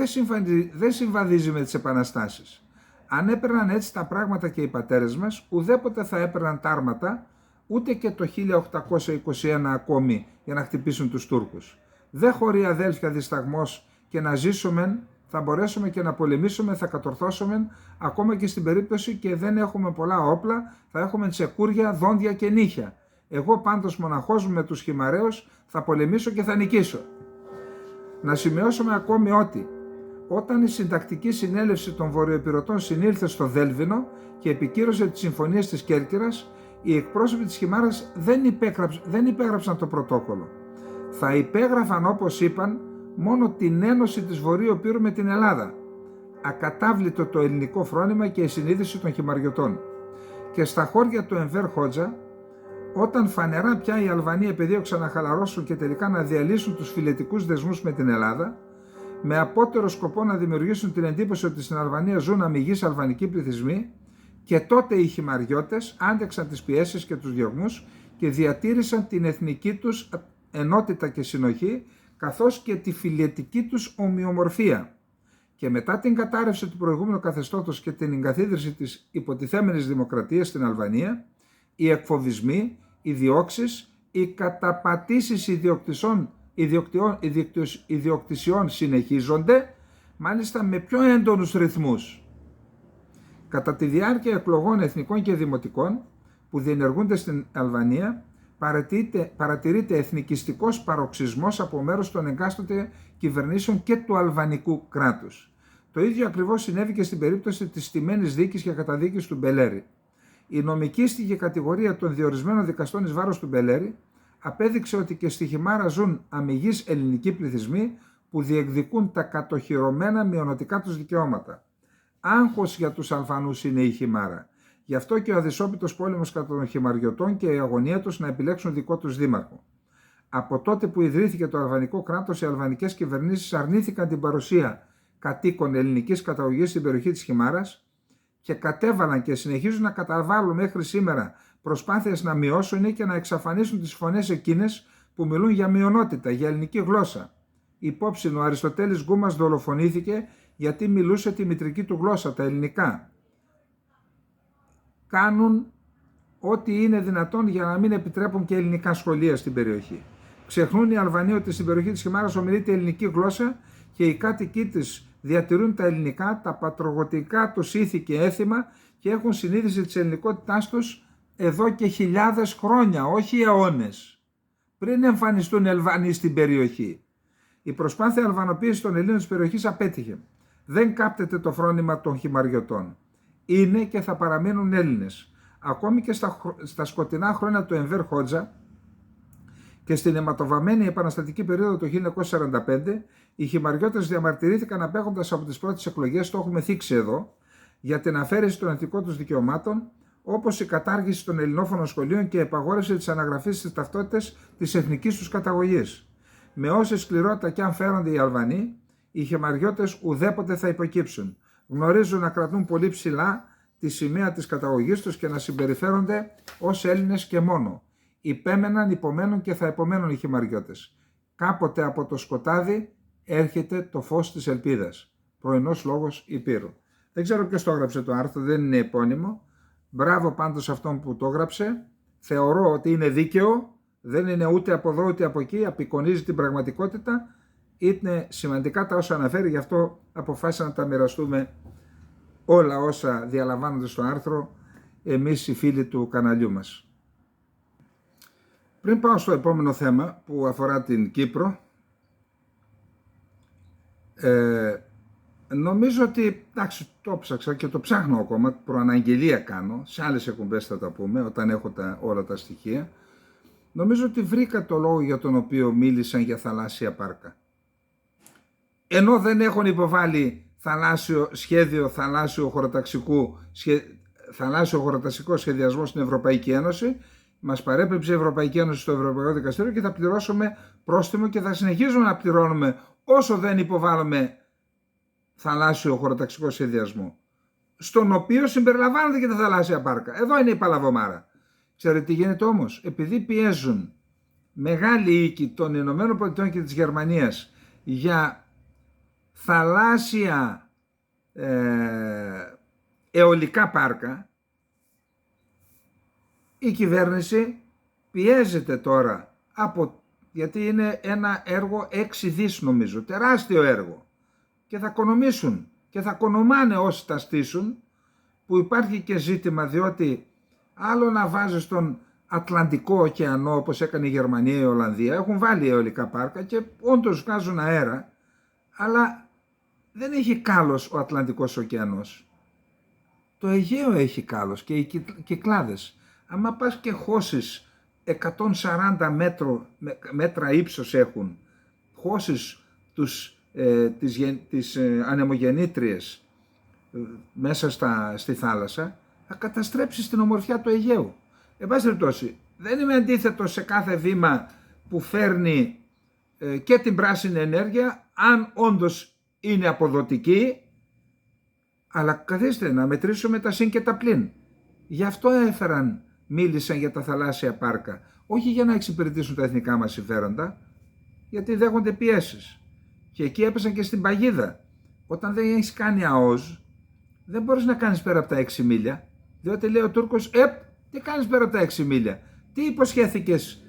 δεν συμβαδίζει με τις επαναστάσεις. Αν έπαιρναν έτσι τα πράγματα και οι πατέρες μας, ουδέποτε θα έπαιρναν τα άρματα, ούτε και το 1821 ακόμη για να χτυπήσουν τους Τούρκους. Δεν χωρεί, αδέλφια, δισταγμός, και να ζήσουμε, θα μπορέσουμε και να πολεμήσουμε, θα κατορθώσουμε, ακόμα και στην περίπτωση και δεν έχουμε πολλά όπλα, θα έχουμε τσεκούρια, δόντια και νύχια. Εγώ πάντως μοναχός μου με τους Χυμαραίους θα πολεμήσω και θα νικήσω». Να σημειώσουμε ακόμη ότι όταν η συντακτική συνέλευση των Βορειοεπειρωτών συνήλθε στο Δέλβινο και επικύρωσε τις συμφωνίες της Κέρκυρας, οι εκπρόσωποι της Χιμάρας δεν υπέγραψαν το πρωτόκολλο. Θα υπέγραφαν, όπως είπαν, μόνο την ένωση της Βορείου Epείρου με την Ελλάδα. Ακατάβλητο το ελληνικό φρόνημα και η συνείδηση των χυμαριωτών. Και στα χώρια του Ενβέρ Χότζα, όταν φανερά πια οι Αλβανοί επεδίωξαν να χαλαρώσουν και τελικά να διαλύσουν τους φιλετικούς δεσμούς με την Ελλάδα, με απότερο σκοπό να δημιουργήσουν την εντύπωση ότι στην Αλβανία ζουν αμυγείς αλβανικοί πληθυσμοί, και τότε οι χυμαριώτες άντεξαν τις πιέσεις και τους διωγμούς και διατήρησαν την εθνική τους ενότητα και συνοχή, καθώς και τη φιλετική τους ομοιομορφία. Και μετά την κατάρρευση του προηγούμενου καθεστώτος και την εγκαθίδρυση της υποτιθέμενης δημοκρατίας στην Αλβανία, οι εκφοβισμοί, οι διώξεις, οι καταπατήσεις ιδιοκτησιών συνεχίζονται, μάλιστα με πιο έντονους ρυθμούς. Κατά τη διάρκεια εκλογών εθνικών και δημοτικών που διενεργούνται στην Αλβανία, παρατηρείται εθνικιστικός παροξισμός από μέρος των εγκάστοτε κυβερνήσεων και του αλβανικού κράτους. Το ίδιο ακριβώς συνέβη και στην περίπτωση της στημένης δίκης και καταδίκης του Μπελέρη. Η νομικήστικη κατηγορία των διορισμένων δικαστών εις βάρος του Μπελέρη απέδειξε ότι και στη Χιμάρα ζουν αμιγείς ελληνικοί πληθυσμοί που διεκδικούν τα κατοχυρωμένα μειωνοτικά τους δικαιώματα. Άγχος για τους Αλβανούς είναι η Χιμάρα. Γι' αυτό και ο αδυσόπιτος πόλεμος κατά των Χιμαριωτών και η αγωνία τους να επιλέξουν δικό τους δήμαρχο. Από τότε που ιδρύθηκε το αλβανικό κράτος, οι αλβανικές κυβερνήσεις αρνήθηκαν την παρουσία κατοίκων ελληνικής καταγωγής στην περιοχή της Χιμάρας και κατέβαλαν και συνεχίζουν να καταβάλουν μέχρι σήμερα προσπάθειες να μειώσουν ή και να εξαφανίσουν τις φωνές εκείνες που μιλούν για μειονότητα, για ελληνική γλώσσα. Υπόψη ο Αριστοτέλης Γκούμας δολοφονήθηκε γιατί μιλούσε τη μητρική του γλώσσα, τα ελληνικά. Κάνουν ό,τι είναι δυνατόν για να μην επιτρέπουν και ελληνικά σχολεία στην περιοχή. Ξεχνούν οι Αλβανοί ότι στην περιοχή της Χιμάρας ομιλείται ελληνική γλώσσα και οι κάτοικοι της διατηρούν τα ελληνικά, τα πατρογοτικά τους ήθη και έθιμα και έχουν συνείδηση της ελληνικότητάς τους εδώ και χιλιάδες χρόνια, όχι αιώνες, πριν εμφανιστούν οι Αλβανοί στην περιοχή. Η προσπάθεια αλβανοποίησης των Ελλήνων της περιοχής απέτυχε. Δεν κάπτεται το φρόνημα των Χιμαριωτών. Είναι και θα παραμείνουν Έλληνες. Ακόμη και στα σκοτεινά χρόνια του Ενβέρ Χότζα και στην αιματοβαμμένη επαναστατική περίοδο του 1945, οι Χιμαριώτες διαμαρτυρήθηκαν απέχοντας από τις πρώτες εκλογές, το έχουμε θίξει εδώ, για την αφαίρεση των εθνικών τους δικαιωμάτων, όπως η κατάργηση των ελληνόφωνων σχολείων και η επαγόρευση της αναγραφής στις ταυτότητες της εθνικής τους καταγωγής. Με όση σκληρότητα και αν φέρονται οι Αλβανοί, οι Χιμαριώτες ουδέποτε θα υποκύψουν. Γνωρίζουν να κρατούν πολύ ψηλά τη σημαία της καταγωγής τους και να συμπεριφέρονται ως Έλληνες και μόνο. Υπέμεναν, υπομένουν και θα υπομένουν οι Χιμαριώτες. Κάποτε από το σκοτάδι έρχεται το φως της ελπίδας. Πρωινός λόγος Υπήρου. Δεν ξέρω ποιος το έγραψε το άρθρο, δεν είναι επώνυμο. Μπράβο πάντως αυτόν που το έγραψε. Θεωρώ ότι είναι δίκαιο, δεν είναι ούτε από εδώ ούτε από εκεί, απεικονίζει την πραγματικότητα. Είναι σημαντικά τα όσα αναφέρει, γι' αυτό αποφάσισα να τα μοιραστούμε όλα όσα διαλαμβάνονται στο άρθρο εμείς οι φίλοι του καναλιού μας. Πριν πάω στο επόμενο θέμα που αφορά την Κύπρο, νομίζω ότι, εντάξει, το ψάξα και το ψάχνω ακόμα, προαναγγελία κάνω, σε άλλες εκπομπές θα τα πούμε όταν έχω όλα τα στοιχεία. Νομίζω ότι βρήκα το λόγο για τον οποίο μίλησαν για θαλάσσια πάρκα. Ενώ δεν έχουν υποβάλει σχέδιο θαλάσσιο χωροταξικό σχεδιασμό στην Ευρωπαϊκή Ένωση, μας παρέπεψε η Ευρωπαϊκή Ένωση στο Ευρωπαϊκό Δικαστήριο και θα πληρώσουμε πρόστιμο και θα συνεχίζουμε να πληρώνουμε όσο δεν υποβάλλουμε θαλάσσιο χωροταξικό σχεδιασμό, στον οποίο συμπεριλαμβάνονται και τα θαλάσσια πάρκα. Εδώ είναι η παλαβομάρα. Ξέρετε τι γίνεται όμως? Επειδή πιέζουν μεγάλοι οίκοι των Ηνωμένων Πολιτειών και της Γερμανίας για θαλάσσια αιωλικά πάρκα, η κυβέρνηση πιέζεται τώρα γιατί είναι ένα έργο 6 δις νομίζω, τεράστιο έργο, και θα οικονομήσουν και θα οικονομάνε όσοι τα στήσουν, που υπάρχει και ζήτημα, διότι άλλο να βάζει στον Ατλαντικό ωκεανό όπως έκανε η Γερμανία, η Ολλανδία, έχουν βάλει αιωλικά πάρκα και όντως βγάζουν αέρα, αλλά δεν έχει κάλος ο Ατλαντικός ωκεανός. Το Αιγαίο έχει κάλος και οι Κυκλάδες. Άμα πας και χώσεις 140 μέτρα ύψος έχουν, χώσεις τις ανεμογεννήτριες μέσα στη θάλασσα, θα καταστρέψεις την ομορφιά του Αιγαίου. Εν πάση περιπτώσει, δεν είμαι αντίθετο σε κάθε βήμα που φέρνει και την πράσινη ενέργεια, αν όντως είναι αποδοτική, αλλά καθίστε να μετρήσουμε τα συν και τα πλην. Γι' αυτό μίλησαν για τα θαλάσσια πάρκα. όχι για να εξυπηρετήσουν τα εθνικά μας συμφέροντα, γιατί δέχονται πιέσεις. Και εκεί έπεσαν και στην παγίδα. Όταν δεν έχεις κάνει ΑΟΣ, δεν μπορείς να κάνεις πέρα από τα 6 μίλια, διότι λέει ο Τούρκος, τι κάνεις πέρα από τα 6 μίλια, τι υποσχέθηκες,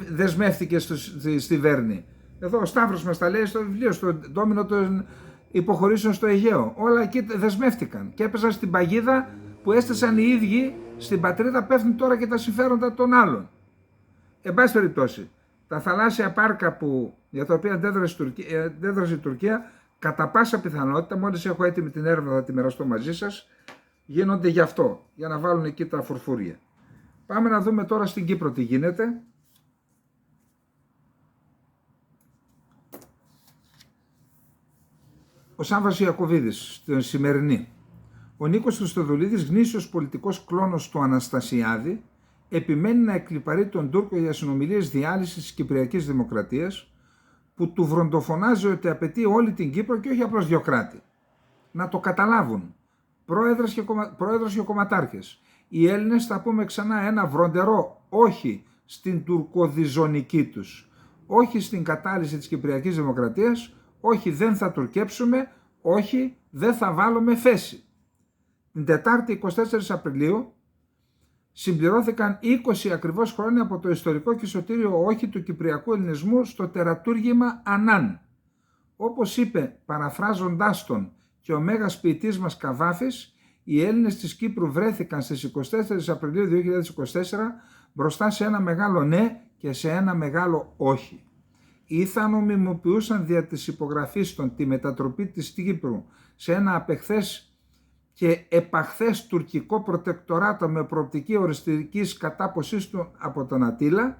δεσμεύτηκες στη Βέρνη. Εδώ ο Σταύρος μας τα λέει στο βιβλίο, στο ντόμινο των υποχωρήσεων στο Αιγαίο. Όλα εκεί δεσμεύτηκαν και έπεσαν στην παγίδα που έστεσαν οι ίδιοι στην πατρίδα, πέφτουν τώρα και τα συμφέροντα των άλλων. Εν πάση περιπτώσει, τα θαλάσσια πάρκα για τα οποία αντέδρασε η Τουρκία, κατά πάσα πιθανότητα, μόλις έχω έτοιμη την έρευνα θα τη μοιραστώ μαζί σας, γίνονται γι' αυτό, για να βάλουν εκεί τα φουρφούρια. Πάμε να δούμε τώρα στην Κύπρο τι γίνεται. Ο Σάμβας Ιακωβίδης, στην σημερινή. Ο Νίκος Χριστοδουλίδης, γνήσιος πολιτικός κλόνος του Αναστασιάδη, επιμένει να εκλιπαρεί τον Τούρκο για συνομιλίες διάλυσης της Κυπριακής Δημοκρατίας, που του βροντοφωνάζει ότι απαιτεί όλη την Κύπρο και όχι απλώς δύο κράτη. Να το καταλάβουν πρόεδρος και κομματάρχες. Οι Έλληνες, θα πούμε ξανά, ένα βροντερό όχι στην τουρκοδιζωνική τους, όχι στην κατάλυση της Κυπριακής Δημοκρατίας, όχι δεν θα τουρκέψουμε, όχι δεν θα βάλουμε θέση. Την Τετάρτη 24 Απριλίου συμπληρώθηκαν 20 ακριβώς χρόνια από το ιστορικό και σωτήριο όχι του κυπριακού ελληνισμού στο τερατούργημα Ανάν. Όπως είπε παραφράζοντάς τον και ο μέγας ποιητής μας Καβάφης, οι Έλληνες της Κύπρου βρέθηκαν στις 24 Απριλίου 2024 μπροστά σε ένα μεγάλο ναι και σε ένα μεγάλο όχι. Ή θα νομιμοποιούσαν δια της υπογραφής των τη μετατροπή της Κύπρου σε ένα απεχθές και επαχθές τουρκικό προτεκτοράτο με προοπτική οριστικής κατάποσής του από τον Ατήλα,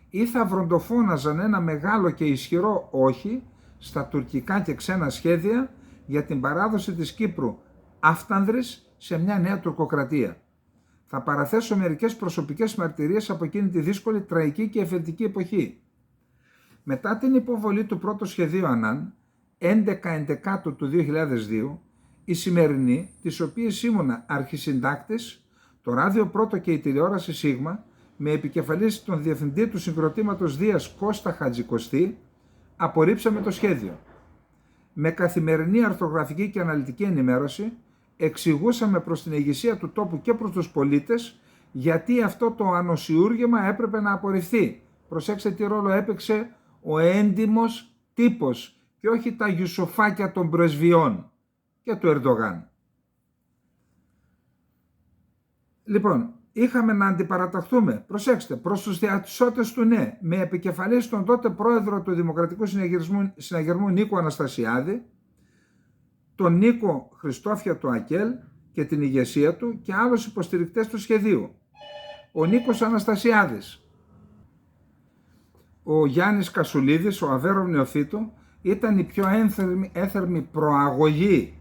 ή θα βροντοφώναζαν ένα μεγάλο και ισχυρό όχι στα τουρκικά και ξένα σχέδια για την παράδοση της Κύπρου αυτάνδρης σε μια νέα τουρκοκρατία. Θα παραθέσω μερικές προσωπικές μαρτυρίες από εκείνη τη δύσκολη, τραγική και εφετική εποχή. Μετά την υποβολή του πρώτου σχεδίου Ανάν, 11 του 2002, η σημερινή, της οποίας ήμουνα αρχισυντάκτης, το Ράδιο Πρώτο και η τηλεόραση Σίγμα, με επικεφαλής τον διευθυντή του συγκροτήματος Δίας Κώστα Χατζικοστή, απορρίψαμε το σχέδιο. Με καθημερινή αρθρογραφική και αναλυτική ενημέρωση, εξηγούσαμε προς την ηγεσία του τόπου και προς τους πολίτες γιατί αυτό το ανοσιούργημα έπρεπε να απορριφθεί. Προσέξτε τι ρόλο έπαιξε ο έντιμος τύπος και όχι τα γιουσοφάκια των πρεσβειών και του Ερντογάν. Λοιπόν, είχαμε να αντιπαραταχθούμε, προσέξτε, προς τους διασώτες του ναι, με επικεφαλής τον τότε πρόεδρο του Δημοκρατικού Συναγερμού Νίκο Αναστασιάδη, τον Νίκο Χριστόφια του ΑΚΕΛ και την ηγεσία του και άλλους υποστηρικτές του σχεδίου. Ο Νίκος Αναστασιάδης, ο Γιάννης Κασουλίδης, ο Αβέροφ Νεοφύτου, ήταν η πιο ένθερμη προαγωγή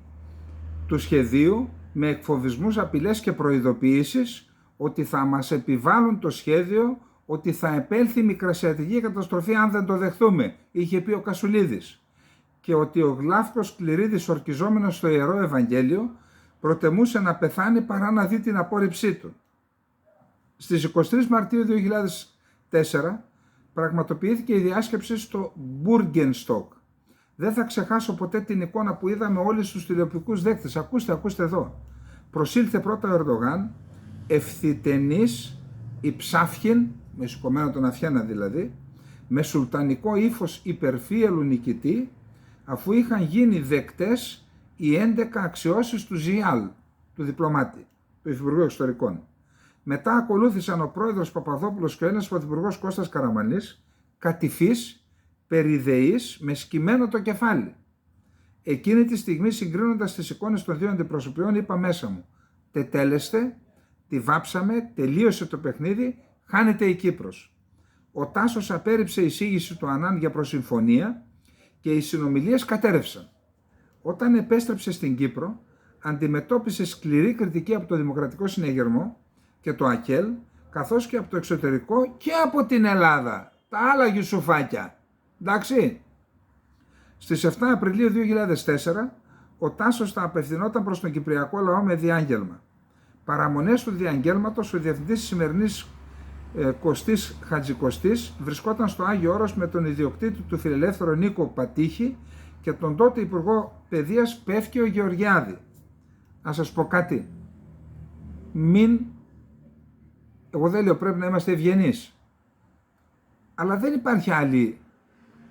του σχεδίου με εκφοβισμούς, απειλές και προειδοποιήσεις ότι θα μας επιβάλλουν το σχέδιο, ότι θα επέλθει μικρασιατική καταστροφή αν δεν το δεχθούμε, είχε πει ο Κασουλίδης, και ότι ο Γλάφκος Κληρίδης, ορκιζόμενος στο Ιερό Ευαγγέλιο, προτεμούσε να πεθάνει παρά να δει την απόρριψή του. Στις 23 Μαρτίου 2004 πραγματοποιήθηκε η διάσκεψη στο Μπούργενστοκ. Δεν θα ξεχάσω ποτέ την εικόνα που είδαμε όλοι στους τηλεοπτικούς δέκτες. Ακούστε εδώ. Προσήλθε πρώτα ο Ερντογάν, ευθυτενής, υψάφχην, με σηκωμένο τον Αφιένα δηλαδή, με σουλτανικό ύφος υπερφύελου νικητή, αφού είχαν γίνει δεκτές οι 11 αξιώσεις του Ζιάλ, του διπλωμάτη, του Υφυπουργού Εξωτερικών. Μετά ακολούθησαν ο πρόεδρος Παπαδόπουλος και ο Έλληνας πρωθυπουργός Κώστας Καραμανλής, κατηφής, περιδεής, με σκυμμένο το κεφάλι. Εκείνη τη στιγμή, συγκρίνοντας τις εικόνες των δύο αντιπροσωπιών, είπα μέσα μου, τετέλεστε, τη βάψαμε, τελείωσε το παιχνίδι, χάνεται η Κύπρος. Ο Τάσος απέρριψε εισήγηση του Ανάν για προσυμφωνία και οι συνομιλίες κατέρευσαν. Όταν επέστρεψε στην Κύπρο, αντιμετώπισε σκληρή κριτική από το Δημοκρατικό Συναγερμό και το ΑΚΕΛ, καθώς και από το εξωτερικό και από την Ελλάδα, τα άλλα γιουσουφάκια. Εντάξει. Στις 7 Απριλίου 2004, ο Τάσος θα απευθυνόταν προς τον Κυπριακό λαό με διάγγελμα. Παραμονές του διαγγέλματος, ο διευθυντής της σημερινής Κωστής Χατζικωστής βρισκόταν στο Άγιο Όρος με τον ιδιοκτήτη του φιλελεύθερο Νίκο Πατήχη και τον τότε Υπουργό Παιδείας Πεύκιο Γεωργιάδη. Να σας πω κάτι, εγώ δεν λέω, πρέπει να είμαστε ευγενείς, αλλά δεν υπάρχει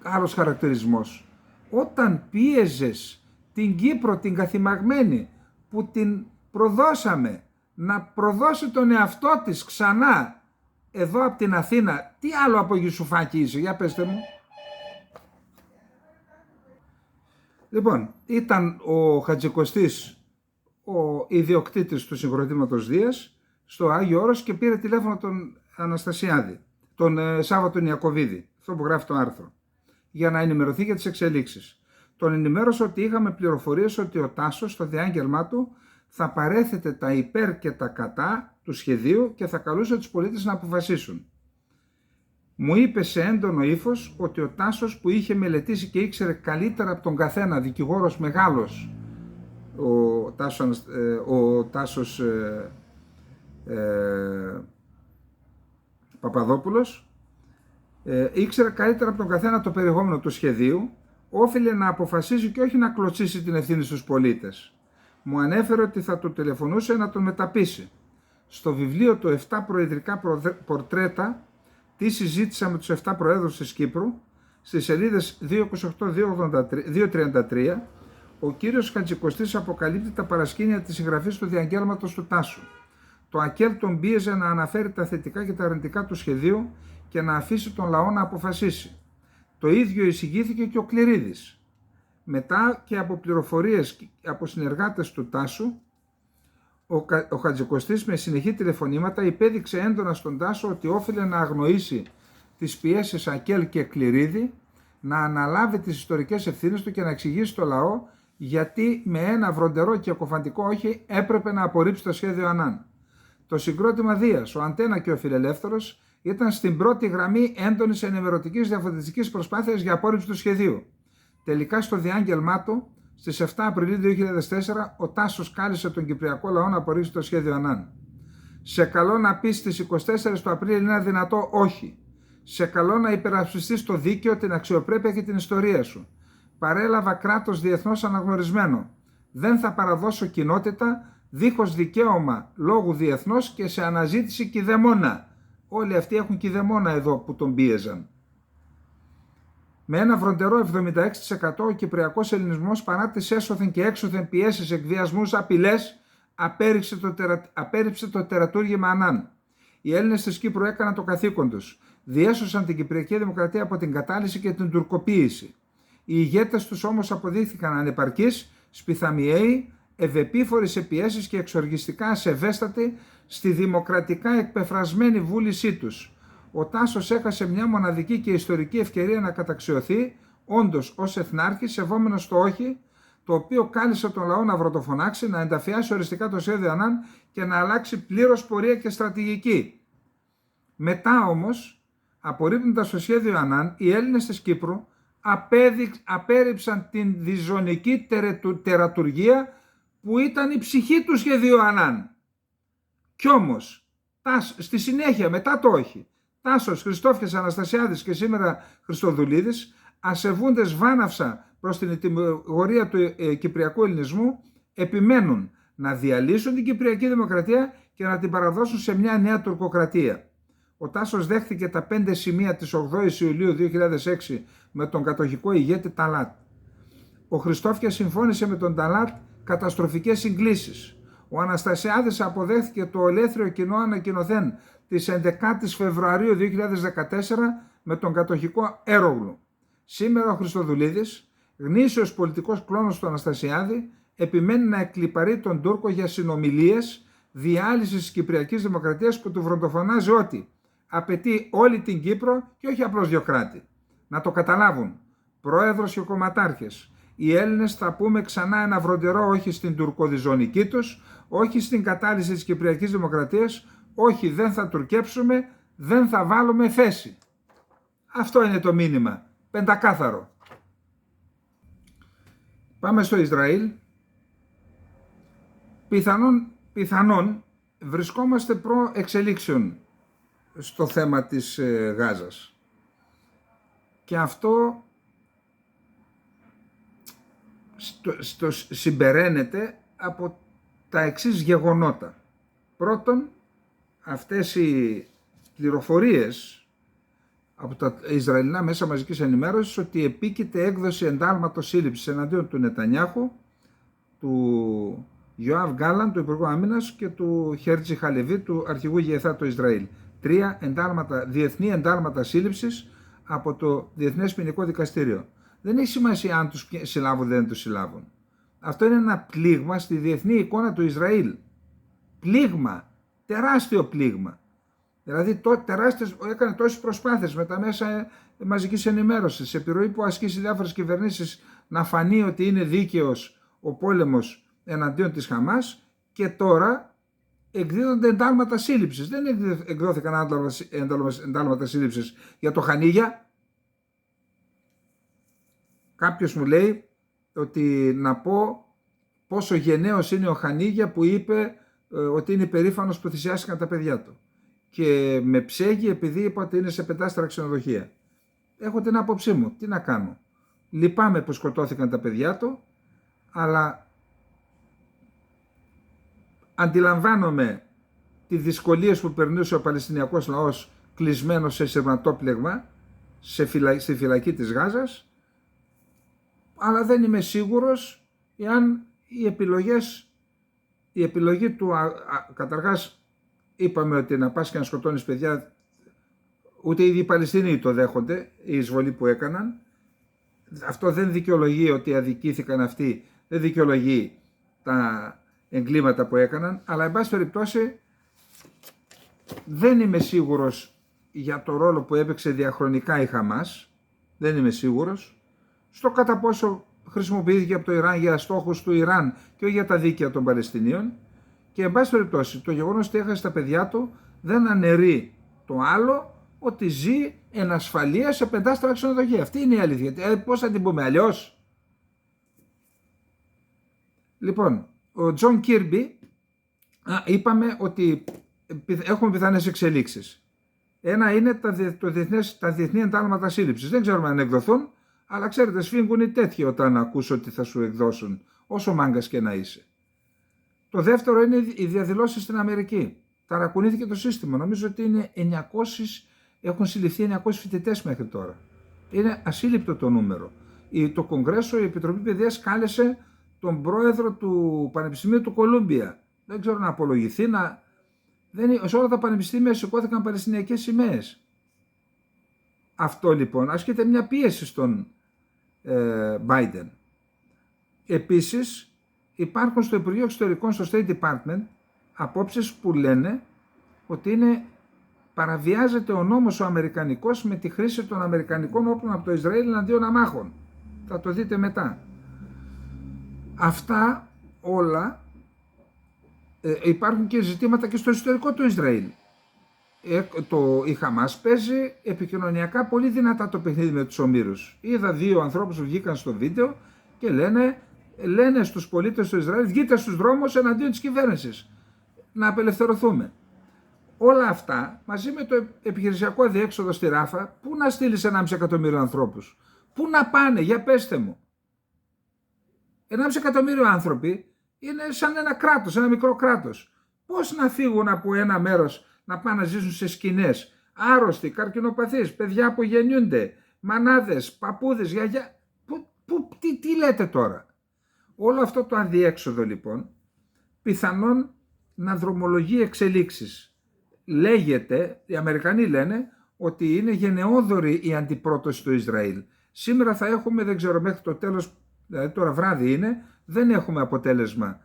άλλος χαρακτηρισμός. Όταν πίεζες την Κύπρο την καθημαγμένη, που την προδώσαμε να προδώσει τον εαυτό της ξανά εδώ από την Αθήνα, τι άλλο από Γιουσουφάκη είσαι, για πέστε μου. Λοιπόν, ήταν ο Χατζικωστής ο ιδιοκτήτης του συγκροτήματος Δίας στο Άγιο Όρος και πήρε τηλέφωνο τον Αναστασιάδη, τον Σάββατο Ιακωβίδη, αυτό που γράφει το άρθρο, για να ενημερωθεί για τις εξελίξεις. Τον ενημέρωσε ότι είχαμε πληροφορίες ότι ο Τάσος στο διάγγελμά του θα παρέθετε τα υπέρ και τα κατά του σχεδίου και θα καλούσε τους πολίτες να αποφασίσουν. Μου είπε σε έντονο ύφος ότι ο Τάσος, που είχε μελετήσει και ήξερε καλύτερα από τον καθένα, δικηγόρος μεγάλος, ο Τάσος Παπαδόπουλος, ήξερε καλύτερα από τον καθένα το περιεχόμενο του σχεδίου, όφιλε να αποφασίσει και όχι να κλωτσίσει την ευθύνη στους πολίτες. Μου ανέφερε ότι θα του τηλεφωνούσε να τον μεταπίσει. Στο βιβλίο του 7 προεδρικά πορτρέτα, τι συζήτησα με τους 7 προέδρους της Κύπρου, στις σελίδες 228-233, ο κύριος Χατζικωστής αποκαλύπτει τα παρασκήνια της συγγραφής του διαγγέλματος του Τάσου. Το ΑΚΕΛ τον πίεζε να αναφέρει τα θετικά και τα αρνητικά του σχεδίου και να αφήσει τον λαό να αποφασίσει. Το ίδιο εισηγήθηκε και ο Κληρίδης. Μετά και από πληροφορίες από συνεργάτες του Τάσου, ο Χατζικωστής με συνεχή τηλεφωνήματα υπέδειξε έντονα στον Τάσο ότι όφιλε να αγνοήσει τις πιέσεις ΑΚΕΛ και Κληρίδη, να αναλάβει τις ιστορικές ευθύνες του και να εξηγήσει στο λαό γιατί με ένα βροντερό και κοφαντικό όχι έπρεπε να απορρίψει το σχέδιο Ανάν. Το συγκρότημα Δίας, ο Αντένα και ο Φιλελεύθερος ήταν στην πρώτη γραμμή έντονης ενημερωτικής διαφωτιστικής προσπάθειας για απόρριψη του σχεδίου. Τελικά στο διάγγελμά του, στις 7 Απριλίου 2004, ο Τάσος κάλεσε τον Κυπριακό λαό να απορρίψει το σχέδιο Ανάν. Σε καλό να πεις στις 24 του Απρίλη είναι δυνατό όχι. Σε καλό να υπερασπιστείς το δίκαιο, την αξιοπρέπεια και την ιστορία σου. Παρέλαβα κράτος διεθνώς αναγνωρισμένο. Δεν θα παραδώσω κοινότητα δίχως δικαίωμα λόγου διεθνώς και σε αναζήτηση κηδεμόνα. Όλοι αυτοί έχουν κηδεμόνα εδώ που τον πίεζαν. Με ένα βροντερό 76% ο κυπριακός ελληνισμός, παρά τις έσωθεν και έξωθεν πιέσεις, εκβιασμούς, απειλές, απέρριψε το τερατούργημα Ανάν. Οι Έλληνες της Κύπρου έκαναν το καθήκον τους. Διέσωσαν την Κυπριακή Δημοκρατία από την κατάλυση και την τουρκοποίηση. Οι ηγέτες τους όμως αποδείχθηκαν ανεπαρκείς, σπιθαμιαίοι, ευεπίφοροι σε πιέσεις και εξοργιστικά ασεβέστατοι στη δημοκρατικά εκπεφρασμένη βούλησή τους. Ο Τάσος έχασε μια μοναδική και ιστορική ευκαιρία να καταξιωθεί, όντως ως εθνάρχης, σεβόμενος το όχι, το οποίο κάλεσε τον λαό να βρωτοφωνάξει, να ενταφιάσει οριστικά το σχέδιο Ανάν και να αλλάξει πλήρως πορεία και στρατηγική. Μετά όμως, απορρίπτοντας το σχέδιο Ανάν, οι Έλληνες της Κύπρου απέρριψαν την διζωνική τερατουργία που ήταν η ψυχή του σχεδίου Ανάν. Κι όμως, στη συνέχεια, μετά το όχι, Τάσος, Χριστόφιας, Αναστασιάδης και σήμερα Χριστοδουλίδης, ασεβούντες βάναυσα προς την τιμωρία του κυπριακού ελληνισμού, επιμένουν να διαλύσουν την Κυπριακή Δημοκρατία και να την παραδώσουν σε μια νέα τουρκοκρατία. Ο Τάσος δέχθηκε τα 5 σημεία της 8ης Ιουλίου 2006 με τον κατοχικό ηγέτη Ταλάτ. Ο Χριστόφιας συμφώνησε με τον Ταλάτ καταστροφικές συγκλήσεις. Ο Αναστασιάδης αποδέχθηκε το ολέθριο κοινό ανακοινωθέν της 11ης Φεβρουαρίου 2014 με τον κατοχικό Έρογλου. Σήμερα ο Χριστοδουλίδης, γνήσιος πολιτικός κλόνος του Αναστασιάδη, επιμένει να εκλιπαρεί τον Τούρκο για συνομιλίες διάλυσης της Κυπριακής Δημοκρατίας που του βροντοφωνάζει ότι απαιτεί όλη την Κύπρο και όχι απλώς δύο κράτη. Να το καταλάβουν, πρόεδρος και κομματάρχες. Οι Έλληνες θα πούμε ξανά ένα βροντερό όχι στην τουρκοδιζωνική τους, όχι στην κατάλυση της Κυπριακής Δημοκρατίας, όχι δεν θα τουρκέψουμε, δεν θα βάλουμε θέση. Αυτό είναι το μήνυμα, πεντακάθαρο. Πάμε στο Ισραήλ. Πιθανόν βρισκόμαστε προ εξελίξεων στο θέμα της Γάζας. Και αυτό συμπεραίνεται από τα εξής γεγονότα. Πρώτον, αυτές οι πληροφορίες από τα Ισραηλινά μέσα μαζικής ενημέρωσης ότι επίκειται έκδοση εντάλματος σύλληψης εναντίον του Νετανιάχου, του Ιωάβ Γκάλαντ, του Υπουργού Άμυνας, και του Χέρτζι Χαλεβί, του αρχηγού ΓΕΘΑ του Ισραήλ. 3 διεθνή εντάλματα σύλληψης από το Διεθνές Ποινικό Δικαστήριο. Δεν έχει σημασία αν τους συλλάβουν ή δεν τους συλλάβουν. Αυτό είναι ένα πλήγμα στη διεθνή εικόνα του Ισραήλ. Πλήγμα, τεράστιο πλήγμα. Δηλαδή έκανε τόσες προσπάθειες με τα μέσα μαζικής ενημέρωσης, επιρροή που ασκεί σε διάφορες κυβερνήσεις να φανεί ότι είναι δίκαιος ο πόλεμος εναντίον της Χαμάς, και τώρα εκδίδονται εντάλματα σύλληψης. Δεν εκδόθηκαν εντάλματα σύλληψης για το Χανίγια. Κάποιος μου λέει ότι να πω πόσο γενναίος είναι ο Χανίγια που είπε ότι είναι περήφανος που θυσιάστηκαν τα παιδιά του. Και με ψέγει επειδή είπα ότι είναι σε πεντάστερα ξενοδοχεία. Έχω την άποψή μου. Τι να κάνω. Λυπάμαι που σκοτώθηκαν τα παιδιά του, αλλά αντιλαμβάνομαι τις δυσκολίες που περνούσε ο Παλαιστινιακός λαός κλεισμένος σε σειρματόπλεγμα στη φυλακή της Γάζας, αλλά δεν είμαι σίγουρος εάν η επιλογή του, καταρχάς είπαμε ότι να πας και να σκοτώνεις παιδιά, ούτε οι Παλαιστίνοι το δέχονται, η εισβολή που έκαναν. Αυτό δεν δικαιολογεί ότι αδικήθηκαν αυτοί, δεν δικαιολογεί τα εγκλήματα που έκαναν, αλλά εν πάση περιπτώσει δεν είμαι σίγουρος για το ρόλο που έπαιξε διαχρονικά η Χαμάς, δεν είμαι σίγουρος, στο κατά πόσο χρησιμοποιήθηκε από το Ιράν για στόχους του Ιράν και όχι για τα δίκαια των Παλαιστινίων, και εν πάση περιπτώσει το γεγονός ότι έχασε τα παιδιά του δεν αναιρεί το άλλο ότι ζει εν ασφαλεία σε πεντάστερα ξενοδοχεία. Αυτή είναι η αλήθεια. Πώς θα την πούμε αλλιώς. Λοιπόν, ο Τζον Κίρμπι, είπαμε ότι έχουμε πιθανές εξελίξεις. Ένα είναι τα διεθνή εντάλματα σύλληψης. Δεν ξέρουμε αν εκδοθούν, αλλά ξέρετε, σφίγγουν οι τέτοιοι όταν ακούς ότι θα σου εκδώσουν, όσο μάγκας και να είσαι. Το δεύτερο είναι οι διαδηλώσεις στην Αμερική. Ταρακουνήθηκε το σύστημα. Νομίζω ότι είναι 900, έχουν συλληφθεί 900 φοιτητές μέχρι τώρα. Είναι ασύλληπτο το νούμερο. Το Κογκρέσο, η Επιτροπή Παιδείας, κάλεσε τον πρόεδρο του Πανεπιστημίου του Κολούμπια. Δεν ξέρω να απολογηθεί. Σε όλα τα πανεπιστήμια σηκώθηκαν παλαιστινιακές σημαίες. Αυτό λοιπόν ασκείται μια πίεση στον Biden. Επίσης υπάρχουν στο Υπουργείο Εξωτερικών, στο State Department, απόψεις που λένε ότι παραβιάζεται ο νόμος ο αμερικανικός με τη χρήση των αμερικανικών όπλων από το Ισραήλ εναντίον αμάχων. Θα το δείτε μετά. Αυτά όλα υπάρχουν και ζητήματα και στο εσωτερικό του Ισραήλ. Η Χαμάς παίζει επικοινωνιακά πολύ δυνατά το παιχνίδι με τους ομήρους. Είδα 2 ανθρώπους που βγήκαν στο βίντεο και λένε στους πολίτες του Ισραήλ: βγείτε στους δρόμους εναντίον της κυβέρνησης, να απελευθερωθούμε. Όλα αυτά μαζί με το επιχειρησιακό αδιέξοδο στη Ράφα, πού να στείλεις 1,5 εκατομμύριο ανθρώπους, πού να πάνε, για πέστε μου. 1,5 εκατομμύριο άνθρωποι είναι σαν ένα κράτος, ένα μικρό κράτος. Πώς να φύγουν από ένα μέρος να πάνε να ζήσουν σε σκηνές, άρρωστοι, καρκινοπαθείς, παιδιά που γεννιούνται, μανάδες, παππούδες, γιαγιά. Τι λέτε τώρα. Όλο αυτό το αδιέξοδο λοιπόν πιθανόν να δρομολογεί εξελίξεις. Λέγεται, οι Αμερικανοί λένε ότι είναι γενναιόδορη η αντιπρότωση του Ισραήλ. Σήμερα θα έχουμε, δεν ξέρω μέχρι το τέλος, δηλαδή τώρα βράδυ είναι, δεν έχουμε αποτέλεσμα.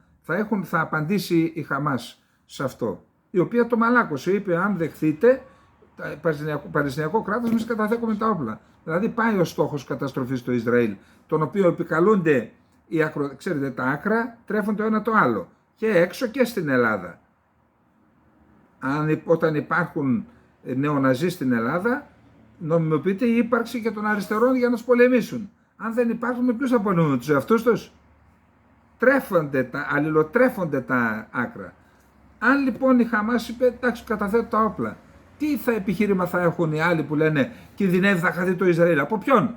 Θα απαντήσει η Χαμάς σε αυτό, η οποία το μαλάκωσε, είπε αν δεχθείτε Παλαιστινιακό κράτος, εμείς καταθέτουμε τα όπλα. Δηλαδή πάει ο στόχος καταστροφής στο Ισραήλ, τον οποίο επικαλούνται ξέρετε, τα άκρα τρέφουν το ένα το άλλο, και έξω και στην Ελλάδα. Όταν υπάρχουν νεοναζί στην Ελλάδα, νομιμοποιείται η ύπαρξη και των αριστερών για να τους πολεμήσουν. Αν δεν υπάρχουν, με ποιους θα πολεμούν, τους εαυτούς τους? Αλληλοτρέφονται τα άκρα. Αν λοιπόν η Χαμάς είπε, εντάξει, καταθέτω τα όπλα, τι επιχείρημα θα έχουν οι άλλοι που λένε κινδυνεύει θα χαθεί το Ισραήλ? Από ποιον?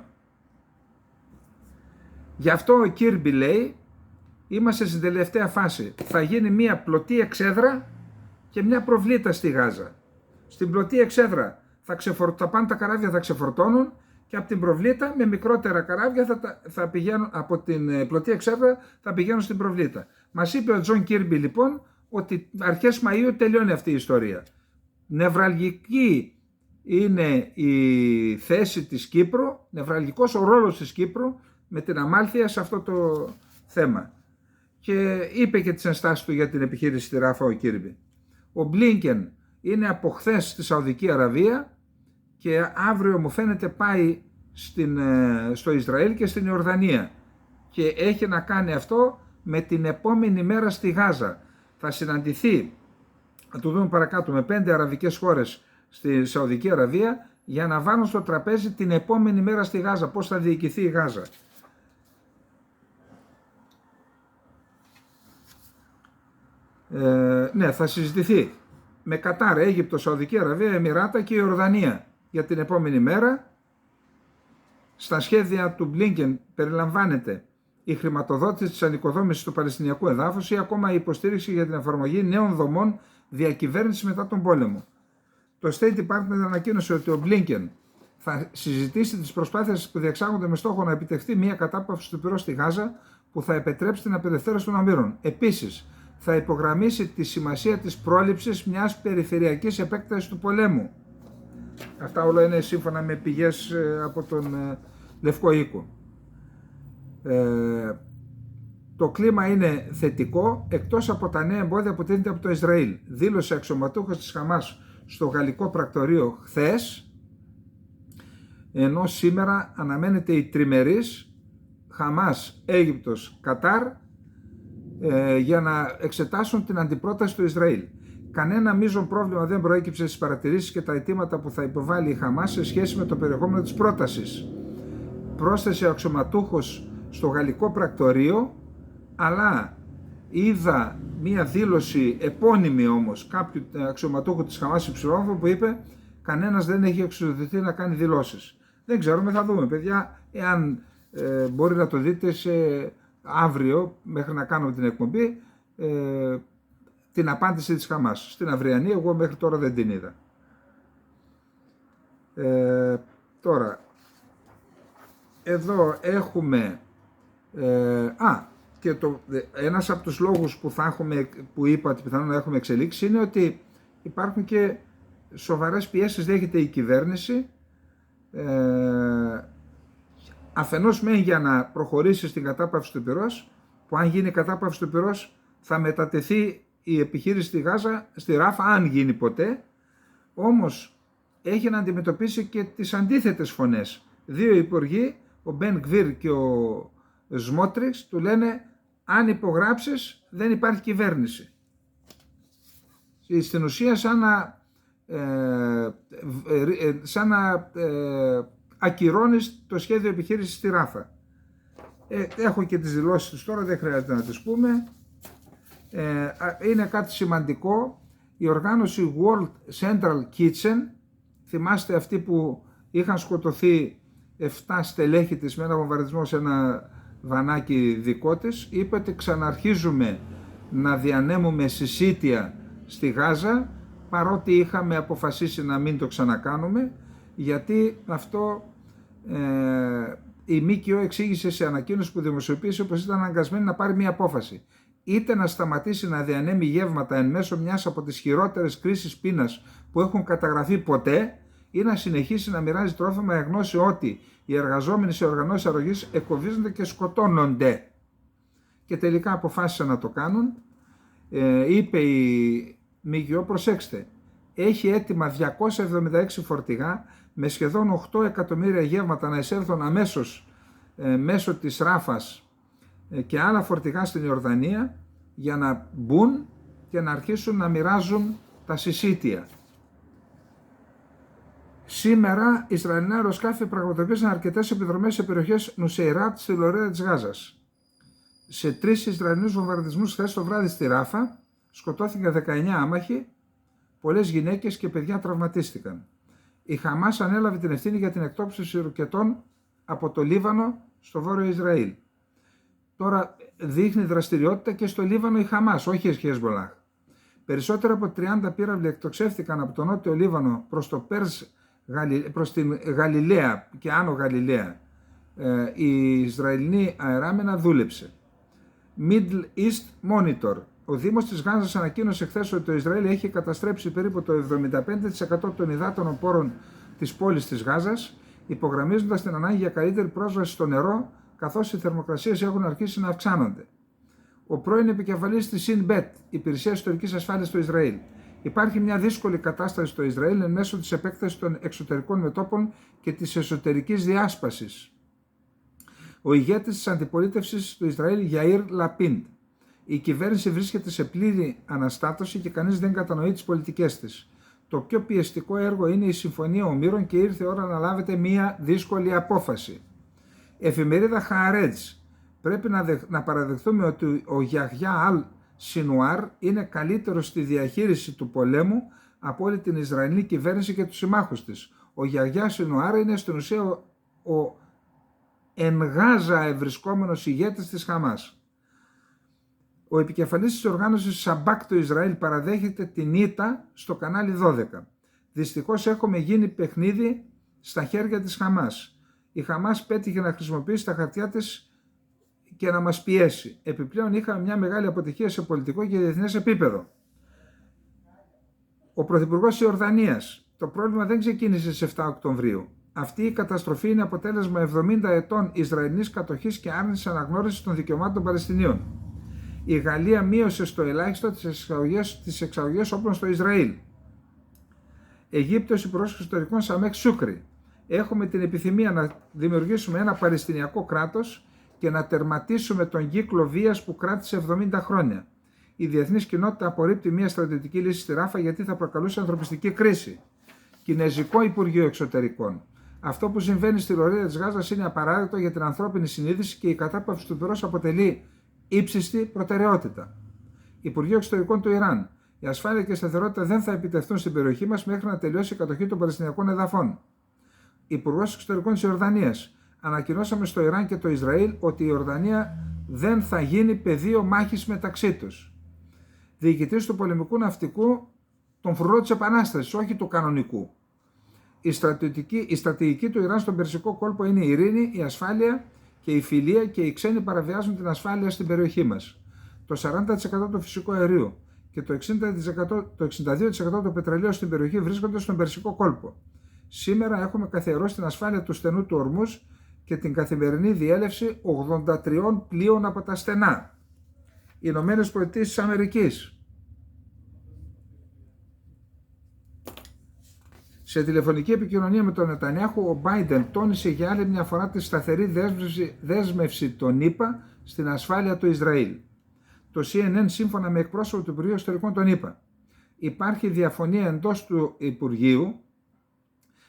Γι' αυτό ο Κίρμπι λέει είμαστε στην τελευταία φάση. Θα γίνει μια πλωτή εξέδρα και μια προβλήτα στη Γάζα. Στην πλωτή εξέδρα θα πάνε τα καράβια, θα ξεφορτώνουν, και από την προβλήτα με μικρότερα καράβια θα πηγαίνουν, από την πλωτή εξέδρα θα πηγαίνουν στην προβλήτα. Μας είπε ο Τζον Κίρμπι λοιπόν ότι αρχές Μαΐου τελειώνει αυτή η ιστορία. Νευραλγική είναι η θέση της Κύπρου, νευραλγικός ο ρόλος της Κύπρου με την Αμάλθεια σε αυτό το θέμα. Και είπε και τις ενστάσεις του για την επιχείρηση στη Ράφα ο Κίρμπι. Ο Μπλίνκεν είναι από χθες στη Σαουδική Αραβία και αύριο μου φαίνεται πάει στο Ισραήλ και στην Ιορδανία. Και έχει να κάνει αυτό με την επόμενη μέρα στη Γάζα. Θα συναντηθεί, θα το δούμε παρακάτω, με 5 αραβικές χώρες στη Σαουδική Αραβία για να βάλουν στο τραπέζι την επόμενη μέρα στη Γάζα, πώς θα διοικηθεί η Γάζα. Ναι, θα συζητηθεί με Κατάρ, Αίγυπτο, Σαουδική Αραβία, Εμιράτα και Ιορδανία για την επόμενη μέρα. Στα σχέδια του Μπλίνκεν περιλαμβάνεται η χρηματοδότηση της ανοικοδόμησης του Παλαιστινιακού εδάφους ή ακόμα η υποστήριξη για την εφαρμογή νέων δομών διακυβέρνησης μετά τον πόλεμο. Το State Department ανακοίνωσε ότι ο Μπλίνκεν θα συζητήσει τις προσπάθειες που διεξάγονται με στόχο να επιτευχθεί μια κατάπαυση του πυρός στη Γάζα που θα επιτρέψει την απελευθέρωση των αμήρων. Επίσης, θα υπογραμμίσει τη σημασία της πρόληψης μιας περιφερειακής επέκτασης του πολέμου. Αυτά όλα είναι σύμφωνα με πηγές από τον Λευκό Οίκο. Το κλίμα είναι θετικό εκτός από τα νέα εμπόδια που τίθενται από το Ισραήλ. Δήλωσε αξιωματούχος της Χαμάς στο γαλλικό πρακτορείο χθες, ενώ σήμερα αναμένεται η τριμερής Χαμάς, Αίγυπτος, Κατάρ για να εξετάσουν την αντιπρόταση του Ισραήλ. Κανένα μείζον πρόβλημα δεν προέκυψε στις παρατηρήσεις και τα αιτήματα που θα υποβάλει η Χαμάς σε σχέση με το περιεχόμενο της πρότασης. Πρόσθεσε ο αξιωματούχος στο γαλλικό πρακτορείο, αλλά είδα μία δήλωση επώνυμη όμως κάποιου αξιωματούχου της Χαμάς υψηλόβαθμου που είπε κανένας δεν έχει εξουσιοδοτηθεί να κάνει δηλώσεις. Δεν ξέρουμε, θα δούμε παιδιά, εάν μπορεί να το δείτε αύριο μέχρι να κάνουμε την εκπομπή την απάντηση της Χαμάς. Στην αυριανή εγώ μέχρι τώρα δεν την είδα. Τώρα εδώ έχουμε και ένας από τους λόγους που θα έχουμε, που είπα ότι πιθανόν να έχουμε εξελίξει, είναι ότι υπάρχουν και σοβαρές πιέσεις δέχεται η κυβέρνηση, αφενός μεν για να προχωρήσει στην κατάπαυση του πυρός, που αν γίνει η κατάπαυση του πυρός θα μετατεθεί η επιχείρηση στη Γάζα, στη Ράφα, αν γίνει ποτέ, όμως έχει να αντιμετωπίσει και τις αντίθετες φωνές. Δύο υπουργοί, ο Μπεν Γκβίρ και ο Σμότριξ, του λένε αν υπογράψεις δεν υπάρχει κυβέρνηση. Στην ουσία σαν να ακυρώνεις το σχέδιο επιχείρησης στη Ράφα. Έχω και τις δηλώσεις τους τώρα, δεν χρειάζεται να τις πούμε. Είναι κάτι σημαντικό. Η οργάνωση World Central Kitchen, θυμάστε αυτοί που είχαν σκοτωθεί 7 στελέχη της με ένα βομβαρδισμό σε ένα βανάκι δικό της, είπε ότι ξαναρχίζουμε να διανέμουμε συσίτια στη Γάζα, παρότι είχαμε αποφασίσει να μην το ξανακάνουμε, γιατί αυτό η ΜΚΟ εξήγησε σε ανακοίνωση που δημοσιοποίησε πως ήταν αναγκασμένη να πάρει μια απόφαση. Είτε να σταματήσει να διανέμει γεύματα εν μέσω μιας από τις χειρότερες κρίσεις πείνας που έχουν καταγραφεί ποτέ, ή να συνεχίσει να μοιράζει τρόφιμα εν γνώση ότι οι εργαζόμενοι σε οργανώσεις αρρωγής εκοβίζονται και σκοτώνονται. Και τελικά αποφάσισαν να το κάνουν. Είπε η ΜΚΟ, προσέξτε, έχει έτοιμα 276 φορτηγά με σχεδόν 8 εκατομμύρια γεύματα να εισέλθουν αμέσως μέσω της Ράφας και άλλα φορτηγά στην Ιορδανία για να μπουν και να αρχίσουν να μοιράζουν τα συσίτια. Σήμερα, Ισραηλινά αεροσκάφη πραγματοποίησαν αρκετές επιδρομές σε περιοχές Νουσεϊράτ στη λωρίδα της Γάζας. Σε 3 Ισραηλινούς βομβαρδισμούς χθες το βράδυ στη Ράφα σκοτώθηκαν 19 άμαχοι, Πολλές γυναίκες και παιδιά τραυματίστηκαν. Η Χαμάς ανέλαβε την ευθύνη για την εκτόπιση ρουκετών από το Λίβανο στο βόρειο Ισραήλ. Τώρα δείχνει δραστηριότητα και στο Λίβανο η Χαμάς, όχι η Χεσμολάχ. Περισσότερο από 30 πύραυλοι εκτοξεύτηκαν από το νότιο Λίβανο προς την Γαλιλαία και άνω Γαλιλαία. Η Ισραηλινή αεράμενα δούλεψε. Middle East Monitor. Ο Δήμος της Γάζας ανακοίνωσε χθες ότι το Ισραήλ έχει καταστρέψει περίπου το 75% των υδάτων πόρων της πόλης της Γάζας, υπογραμμίζοντας την ανάγκη για καλύτερη πρόσβαση στο νερό, καθώς οι θερμοκρασίες έχουν αρχίσει να αυξάνονται. Ο πρώην επικεφαλής της Σινμπέτ, Υπηρεσία Ιστορικής Ασφάλειας του Ισραήλ. Υπάρχει μια δύσκολη κατάσταση στο Ισραήλ εν μέσω της επέκτασης των εξωτερικών μετώπων και της εσωτερικής διάσπασης. Ο ηγέτης της αντιπολίτευσης του Ισραήλ, Γιαΐρ Λαπίντ. Η κυβέρνηση βρίσκεται σε πλήρη αναστάτωση και κανείς δεν κατανοεί τις πολιτικές της. Το πιο πιεστικό έργο είναι η Συμφωνία Ομήρων και ήρθε η ώρα να λάβετε μια δύσκολη απόφαση. Εφημερίδα Χααρέτζ. Πρέπει να παραδεχθούμε ότι ο Γιαχιά Αλ Σινουάρ είναι καλύτερος στη διαχείριση του πολέμου από όλη την Ισραηλινή κυβέρνηση και τους συμμάχους της. Ο Γιαχιά Σινουάρ είναι στην ουσία ο εν Γάζα ευρισκόμενος ηγέτης της Χαμάς. Ο επικεφαλής της οργάνωσης Σαμπάκ του Ισραήλ παραδέχεται την ήττα στο κανάλι 12. Δυστυχώς έχουμε γίνει παιχνίδι στα χέρια της Χαμάς. Η Χαμάς πέτυχε να χρησιμοποιήσει τα χαρτιά της και να μας πιέσει. Επιπλέον είχαμε μια μεγάλη αποτυχία σε πολιτικό και διεθνές επίπεδο. Ο Πρωθυπουργός της Ιορδανίας. Το πρόβλημα δεν ξεκίνησε στις 7 Οκτωβρίου. Αυτή η καταστροφή είναι αποτέλεσμα 70 ετών Ισραηλινής κατοχής και άρνησης αναγνώρισης των δικαιωμάτων των Παλαιστινίων. Η Γαλλία μείωσε στο ελάχιστο τις εξαγωγές όπλων στο Ισραήλ. Αιγύπτος Υπουργός Εξωτερικών Σαμέχ Σούκρι. Έχουμε την επιθυμία να δημιουργήσουμε ένα Παλαιστινιακό κράτος και να τερματίσουμε τον κύκλο βίας που κράτησε 70 χρόνια. Η διεθνής κοινότητα απορρίπτει μια στρατιωτική λύση στη Ράφα γιατί θα προκαλούσε ανθρωπιστική κρίση. Κινεζικό Υπουργείο Εξωτερικών. Αυτό που συμβαίνει στη λωρίδα της Γάζας είναι απαράδεκτο για την ανθρώπινη συνείδηση και η κατάπαυση του πυρός αποτελεί ύψιστη προτεραιότητα. Υπουργείο Εξωτερικών του Ιράν. Η ασφάλεια και η σταθερότητα δεν θα επιτευχθούν στην περιοχή μας μέχρι να τελειώσει η κατοχή των Παλαιστινιακών εδαφών. Υπουργός Εξωτερικών της Ιορδανίας. Ανακοινώσαμε στο Ιράν και το Ισραήλ ότι η Ιορδανία δεν θα γίνει πεδίο μάχης μεταξύ τους. Διοικητής του πολεμικού ναυτικού, τον φρουρό της Επανάστασης, όχι του κανονικού. Η στρατηγική του Ιράν στον Περσικό κόλπο είναι η ειρήνη, η ασφάλεια και η φιλία και οι ξένοι παραβιάζουν την ασφάλεια στην περιοχή μας. Το 40% του φυσικού αερίου και το 62% του πετρελαίου στην περιοχή βρίσκονται στον Περσικό κόλπο. Σήμερα έχουμε καθιερώσει την ασφάλεια του στενού του Ορμούς και την καθημερινή διέλευση 83 πλοίων από τα στενά. Οι Ηνωμένες Πολιτείες της Αμερικής. Σε τηλεφωνική επικοινωνία με τον Νετανιάχου, ο Μπάιντεν τόνισε για άλλη μια φορά τη σταθερή δέσμευση των ΗΠΑ στην ασφάλεια του Ισραήλ. Το CNN, σύμφωνα με εκπρόσωπο του Υπουργείου Εξωτερικών των ΗΠΑ, υπάρχει διαφωνία εντός του Υπουργείου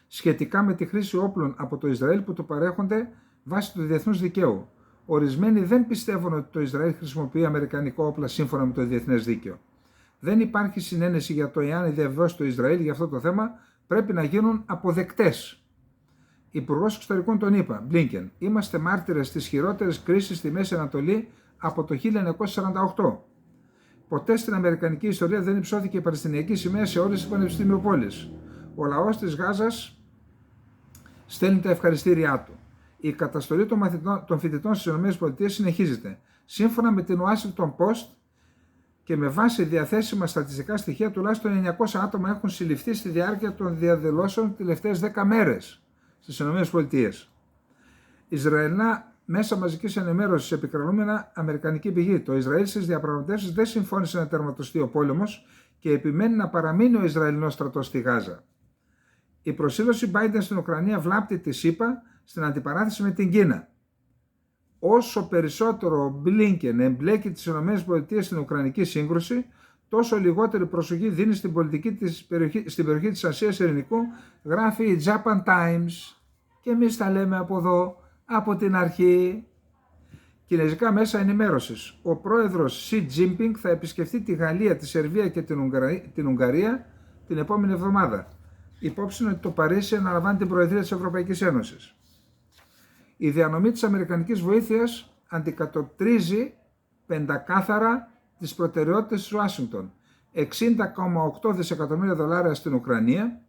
σχετικά με τη χρήση όπλων από το Ισραήλ που του παρέχονται βάσει του διεθνούς δικαίου. Ορισμένοι δεν πιστεύουν ότι το Ισραήλ χρησιμοποιεί αμερικανικό όπλα σύμφωνα με το διεθνές δίκαιο. Δεν υπάρχει συνένεση για το εάν οι διαβεβαιώσεις του Ισραήλ για αυτό το θέμα πρέπει να γίνουν αποδεκτές. Υπουργός Εξωτερικών των ΗΠΑ, Μπλίνκεν, είμαστε μάρτυρες της χειρότερης κρίσης στη Μέση Ανατολή από το 1948. Ποτέ στην αμερικανική ιστορία δεν υψώθηκε η Παλαιστινιακή σημαία σε όλες τις πανεπιστημιοπόλεις. Ο λαός της Γάζας στέλνει τα ευχαριστήριά του. Η καταστολή των φοιτητών στις ΗΠΑ συνεχίζεται. Σύμφωνα με την Washington Post και με βάση διαθέσιμα στατιστικά στοιχεία, τουλάχιστον 900 άτομα έχουν συλληφθεί στη διάρκεια των διαδηλώσεων τις τελευταίες 10 μέρες στις ΗΠΑ. Ισραηλινά μέσα μαζικής ενημέρωσης επικρατούμενα αμερικανική πηγή. Το Ισραήλ στις διαπραγματεύσεις δεν συμφώνησε να τερματιστεί ο πόλεμος και επιμένει να παραμείνει ο Ισραηλινός στρατός στη Γάζα. Η προσήλωση Biden στην Ουκρανία βλάπτει τη ΣΥΠΑ στην αντιπαράθεση με την Κίνα. Όσο περισσότερο ο Μπλίνκεν εμπλέκει τις ΗΠΑ στην Ουκρανική σύγκρουση, τόσο λιγότερη προσοχή δίνει στην περιοχή της Ασίας Ειρηνικού, γράφει η Japan Times. Και εμείς τα λέμε από εδώ, από την αρχή. Κινεζικά μέσα ενημέρωσης. Ο πρόεδρος Xi Jinping θα επισκεφτεί τη Γαλλία, τη Σερβία και την Ουγγαρία την επόμενη εβδομάδα. Υπόψη είναι ότι το Παρίσι αναλαμβάνει την Προεδρία της Ευρωπαϊκής Ένωσης. Η διανομή της αμερικανικής βοήθειας αντικατοπτρίζει πεντακάθαρα τις προτεραιότητες της Ουάσιγκτον. 60,8 δισεκατομμύρια δολάρια στην Ουκρανία,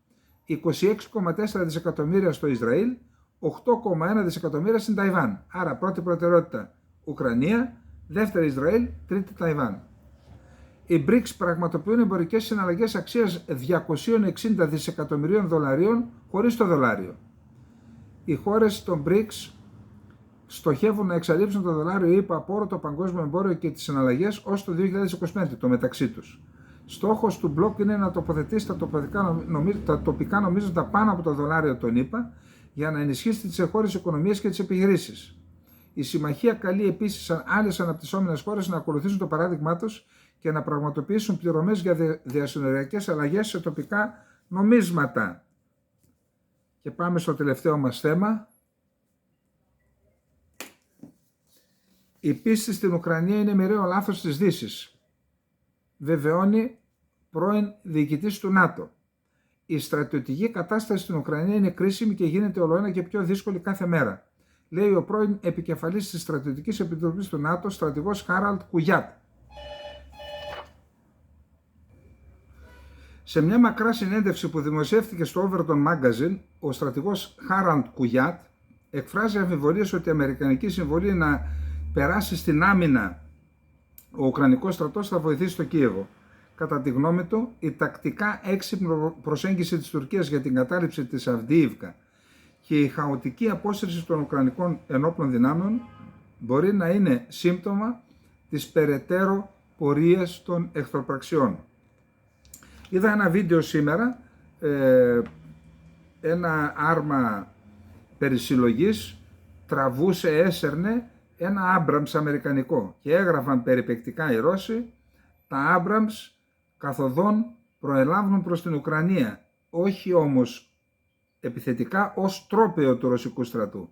26,4 δισεκατομμύρια στο Ισραήλ, 8,1 δισεκατομμύρια στην Ταϊβάν. Άρα πρώτη προτεραιότητα Ουκρανία, δεύτερη Ισραήλ, τρίτη Ταϊβάν. Οι BRICS πραγματοποιούν εμπορικές συναλλαγές αξίας 260 δισεκατομμυρίων δολαρίων χωρίς το δολάριο. Οι χώρες των BRICS στοχεύουν να εξαλείψουν το δολάριο ΗΠΑ από όλο το παγκόσμιο εμπόριο και τις συναλλαγές ως το 2025, το μεταξύ τους. Στόχος του μπλοκ είναι να τοποθετήσει τα τοπικά νομίσματα πάνω από το δολάριο των ΗΠΑ για να ενισχύσει τις εγχώριες οικονομίες και τις επιχειρήσεις. Η συμμαχία καλεί επίσης άλλες αναπτυσσόμενες χώρες να ακολουθήσουν το παράδειγμά τους και να πραγματοποιήσουν πληρωμές για διασυνοριακές αλλαγές σε τοπικά νομίσματα. Και πάμε στο τελευταίο μας θέμα. Η πίστη στην Ουκρανία είναι μοιραίο λάθος της Δύσης, βεβαιώνει πρώην διοικητής του ΝΑΤΟ. Η στρατιωτική κατάσταση στην Ουκρανία είναι κρίσιμη και γίνεται ολοένα και πιο δύσκολη κάθε μέρα, λέει ο πρώην επικεφαλής της Στρατιωτικής Επιτροπής του ΝΑΤΟ, στρατηγός Χάραλντ Κουγιάτ. Σε μια μακρά συνέντευξη που δημοσιεύτηκε στο Overton Magazine, ο στρατηγός Χάραλντ Κουγιάτ εκφράζει αμφιβολίες ότι η αμερικανική συμβολή να περάσει στην άμυνα ο Ουκρανικός στρατός θα βοηθήσει το Κίεβο. Κατά τη γνώμη του, η τακτικά έξυπνη προσέγγιση της Τουρκίας για την κατάληψη της Αυντίιβκα και η χαοτική απόσυρση των Ουκρανικών ενόπλων δυνάμεων μπορεί να είναι σύμπτωμα της περαιτέρω πορείας των εχθροπραξιών. Είδα ένα βίντεο σήμερα, ένα άρμα περισυλλογής έσερνε ένα Abrams αμερικανικό και έγραφαν περιπεκτικά οι Ρώσοι, τα Abrams καθοδόν προελάβουν προς την Ουκρανία, όχι όμως επιθετικά ως τρόπαιο του ρωσικού στρατού.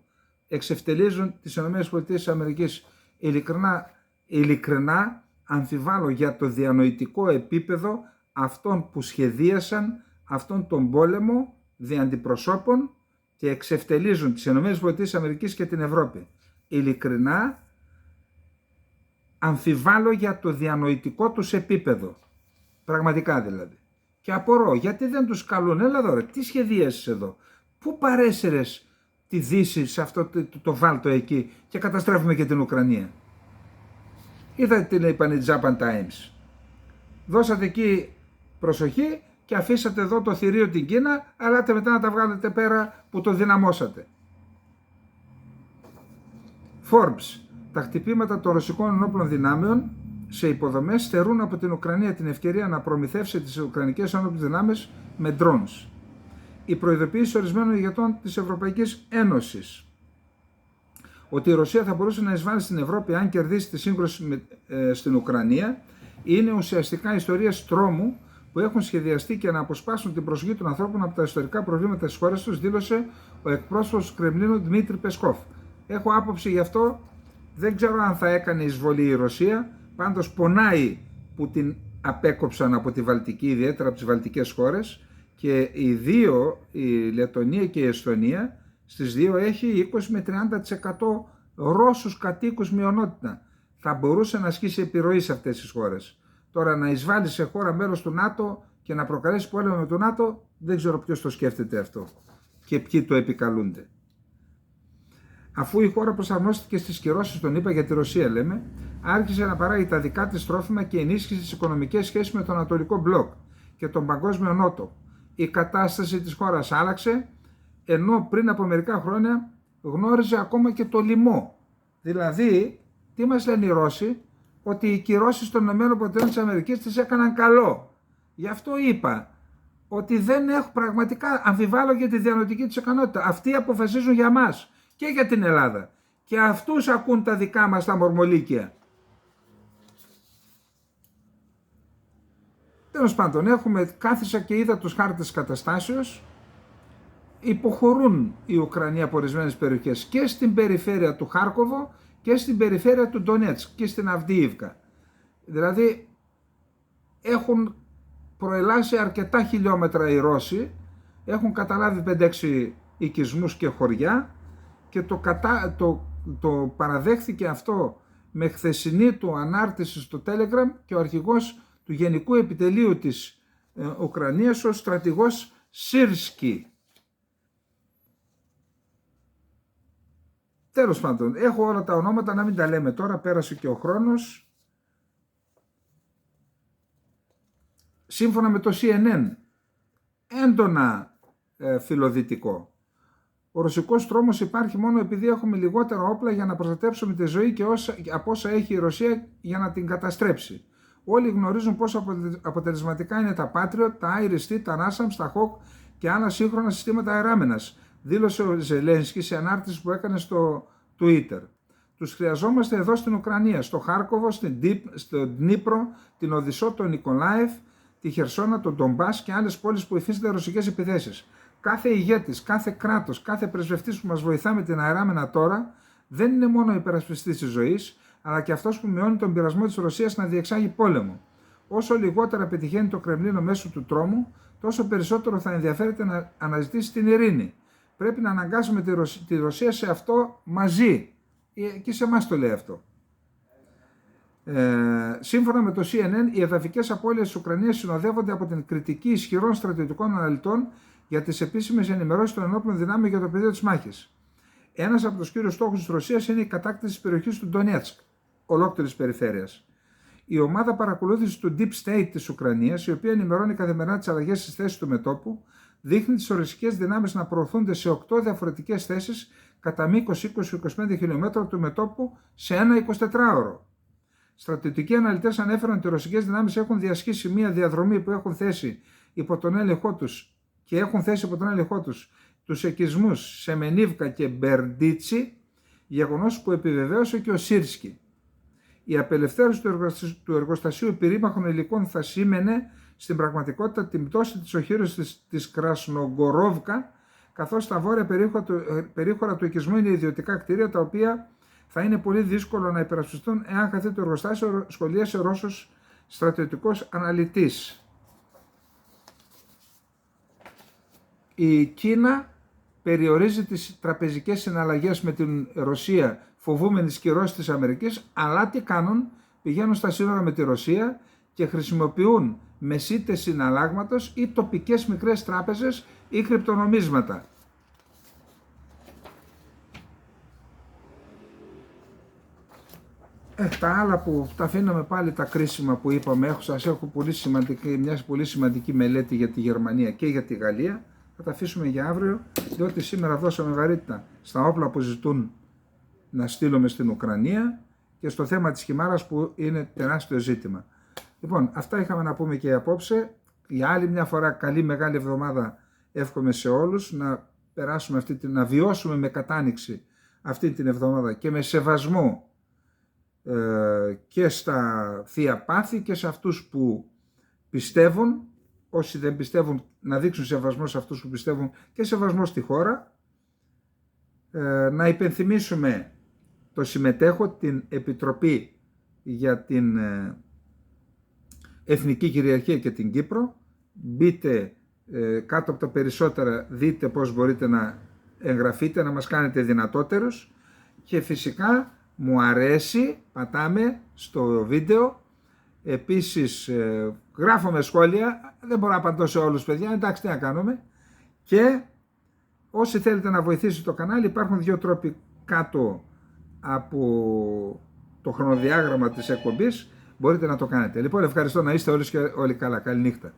Εξευτελίζουν τις ΗΠΑ. Ειλικρινά αμφιβάλλω για το διανοητικό επίπεδο αυτών που σχεδίασαν αυτόν τον πόλεμο δι' αντιπροσώπων και εξευτελίζουν τις ΗΠΑ και την Ευρώπη. Ειλικρινά αμφιβάλλω για το διανοητικό τους επίπεδο. Πραγματικά δηλαδή. Και απορώ γιατί δεν τους καλούν. Έλα εδώ ρε, τι σχεδίασες εδώ. Πού παρέσυρες τη Δύση σε αυτό το βάλτο εκεί και καταστρέφουμε και την Ουκρανία. Είδατε τι είπαν οι Japan Times. Δώσατε εκεί προσοχή και αφήσατε εδώ το θηρίο την Κίνα, αλλά μετά να τα βγάλετε πέρα που το δυναμώσατε. Forbes. Τα χτυπήματα των ρωσικών ενόπλων δυνάμεων σε υποδομές στερούν από την Ουκρανία την ευκαιρία να προμηθεύσει τις ουκρανικές ενόπλες δυνάμεις με drones. Η προειδοποίηση ορισμένων ηγετών της Ευρωπαϊκής Ένωσης ότι η Ρωσία θα μπορούσε να εισβάλλει στην Ευρώπη αν κερδίσει τη σύγκρουση στην Ουκρανία είναι ουσιαστικά ιστορίες τρόμου που έχουν σχεδιαστεί και να αποσπάσουν την προσοχή των ανθρώπων από τα ιστορικά προβλήματα της χώρας τους, δήλωσε ο εκπρόσωπος του Κρεμλίνου Δημήτρη Πεσκόφ. Έχω άποψη γι' αυτό, δεν ξέρω αν θα έκανε εισβολή η Ρωσία, πάντως πονάει που την απέκοψαν από τη Βαλτική, ιδιαίτερα από τις βαλτικές χώρες, και οι δύο, η Λετωνία και η Εστονία, στις δύο έχει 20 με 30% Ρώσους κατοίκους μειονότητα. Θα μπορούσε να ασκήσει επιρροή σε αυτές τις χώρες. Τώρα να εισβάλλει σε χώρα μέλος του ΝΑΤΟ και να προκαλέσει πόλεμο με το ΝΑΤΟ, δεν ξέρω ποιος το σκέφτεται αυτό και ποιοι το επικαλούνται. Αφού η χώρα προσαρμόστηκε στις κυρώσεις των ΗΠΑ για τη Ρωσία, λέμε, άρχισε να παράγει τα δικά της τρόφιμα και ενίσχυσε τις οικονομικές σχέσεις με τον Ανατολικό Μπλοκ και τον Παγκόσμιο Νότο. Η κατάσταση της χώρας άλλαξε, ενώ πριν από μερικά χρόνια γνώριζε ακόμα και το λοιμό. Δηλαδή, τι μας λένε οι Ρώσοι, ότι οι κυρώσεις των ΗΠΑ τις έκαναν καλό. Γι' αυτό είπα ότι δεν έχω πραγματικά, αμφιβάλλω για τη διανοητική τους ικανότητα. Αυτοί αποφασίζουν για μας και για την Ελλάδα. Και αυτούς ακούν τα δικά μας τα μορμολίκια. Τέλος πάντων, κάθισα και είδα τους χάρτες καταστάσεως. Υποχωρούν οι Ουκρανοί από ορισμένες περιοχές και στην περιφέρεια του Χάρκοβο και στην περιφέρεια του Ντονέτσκ και στην Αυντίιβκα. Δηλαδή έχουν προελάσει αρκετά χιλιόμετρα οι Ρώσοι, έχουν καταλάβει 5-6 οικισμούς και χωριά και το παραδέχθηκε αυτό με χθεσινή του ανάρτηση στο Telegram και ο αρχηγός του Γενικού Επιτελείου της Ουκρανίας, ο στρατηγός Σίρσκι. Τέλος πάντων, έχω όλα τα ονόματα, να μην τα λέμε τώρα, πέρασε και ο χρόνος. Σύμφωνα με το CNN, έντονα φιλοδυτικό. Ο ρωσικός τρόμος υπάρχει μόνο επειδή έχουμε λιγότερα όπλα για να προστατέψουμε τη ζωή και από όσα έχει η Ρωσία για να την καταστρέψει. Όλοι γνωρίζουν πόσο αποτελεσματικά είναι τα Patriot, τα Iris-T, τα NASAMS, τα Hawk και άλλα σύγχρονα συστήματα αεράμενας, δήλωσε ο Ζελένσκι σε ανάρτηση που έκανε στο Twitter. Τους χρειαζόμαστε εδώ στην Ουκρανία, στο Χάρκοβο, στο Ντνίπρο, την Οδυσσό, τον Νικολάεφ, τη Χερσόνα, τον Ντομπάς και άλλες πόλεις που υφίστανται ρωσικές επιθέσεις. Κάθε ηγέτης, κάθε κράτος, κάθε πρεσβευτής που μας βοηθά με την αεράμενα τώρα δεν είναι μόνο υπερασπιστής της ζωής, αλλά και αυτός που μειώνει τον πειρασμό της Ρωσίας να διεξάγει πόλεμο. Όσο λιγότερα πετυχαίνει το Κρεμλίνο μέσω του τρόμου, τόσο περισσότερο θα ενδιαφέρεται να αναζητήσει την ειρήνη. Πρέπει να αναγκάσουμε τη Ρωσία σε αυτό μαζί. Και σε εμάς το λέει αυτό. Σύμφωνα με το CNN, οι εδαφικές απώλειες της Ουκρανίας συνοδεύονται από την κριτική ισχυρών στρατιωτικών αναλυτών για τις επίσημες ενημερώσεις των ενόπλων δυνάμεων για το πεδίο της μάχης. Ένας από τους κύριους στόχους της Ρωσίας είναι η κατάκτηση της περιοχής του Ντονέτσκ, ολόκληρης περιφέρειας. Η ομάδα παρακολούθησης του Deep State της Ουκρανίας, η οποία ενημερώνει καθημερινά τις αλλαγές στις θέσεις του μετώπου, δείχνει τις ρωσικές δυνάμεις να προωθούνται σε 8 διαφορετικές θέσεις κατά μήκος 20-25 χιλιόμετρα του μετώπου σε ένα 24ωρο. Στρατιωτικοί αναλυτές ανέφεραν ότι οι ρωσικές δυνάμεις έχουν διασχίσει μια διαδρομή που έχουν θέσει υπό τον έλεγχό τους τους οικισμούς Σεμενίβκα και Μπερντίτσι, γεγονός που επιβεβαίωσε και ο Σίρσκι. Η απελευθέρωση του εργοστασίου πυρήμαχων υλικών θα σήμαινε στην πραγματικότητα την πτώση της οχύρωσης της Κρασνογκορόβκα, καθώς τα βόρεια περίχωρα του οικισμού είναι ιδιωτικά κτίρια, τα οποία θα είναι πολύ δύσκολο να υπερασπιστούν εάν χαθεί το εργοστάσιο, σχολίασε Ρώσος στρατιωτικός αναλυτής. Η Κίνα περιορίζει τις τραπεζικές συναλλαγές με την Ρωσία, φοβούμενη τις κυρώσεις της Αμερικής, αλλά τι κάνουν? Πηγαίνουν στα σύνορα με τη Ρωσία και χρησιμοποιούν μεσίτες συναλλάγματος ή τοπικές μικρές τράπεζες ή κρυπτονομίσματα. Τα άλλα που τα αφήναμε πάλι τα κρίσιμα που είπαμε, σας έχω μια πολύ σημαντική μελέτη για τη Γερμανία και για τη Γαλλία. Θα τα αφήσουμε για αύριο, διότι σήμερα δώσαμε βαρύτητα στα όπλα που ζητούν να στείλουμε στην Ουκρανία και στο θέμα της χιμάρας που είναι τεράστιο ζήτημα. Λοιπόν, αυτά είχαμε να πούμε και απόψε. Για άλλη μια φορά καλή μεγάλη εβδομάδα εύχομαι σε όλους, να περάσουμε να βιώσουμε με κατάνοιξη αυτή την εβδομάδα και με σεβασμό και στα θεία πάθη και σε αυτούς που πιστεύουν. Όσοι δεν πιστεύουν να δείξουν σεβασμό σε αυτούς που πιστεύουν και σεβασμό στη χώρα. Να υπενθυμίσουμε το συμμετέχω, την Επιτροπή για την Εθνική Κυριαρχία και την Κύπρο. Μπείτε κάτω από τα περισσότερα, δείτε πώς μπορείτε να εγγραφείτε, να μας κάνετε δυνατότερους. Και φυσικά μου αρέσει, πατάμε στο βίντεο. Επίσης γράφουμε σχόλια, δεν μπορώ να απαντώ σε όλους παιδιά, εντάξει τι να κάνουμε. Και όσοι θέλετε να βοηθήσετε το κανάλι, υπάρχουν δύο τρόποι κάτω από το χρονοδιάγραμμα της εκπομπής, μπορείτε να το κάνετε. Λοιπόν, ευχαριστώ, να είστε όλοι καλά, καλή νύχτα.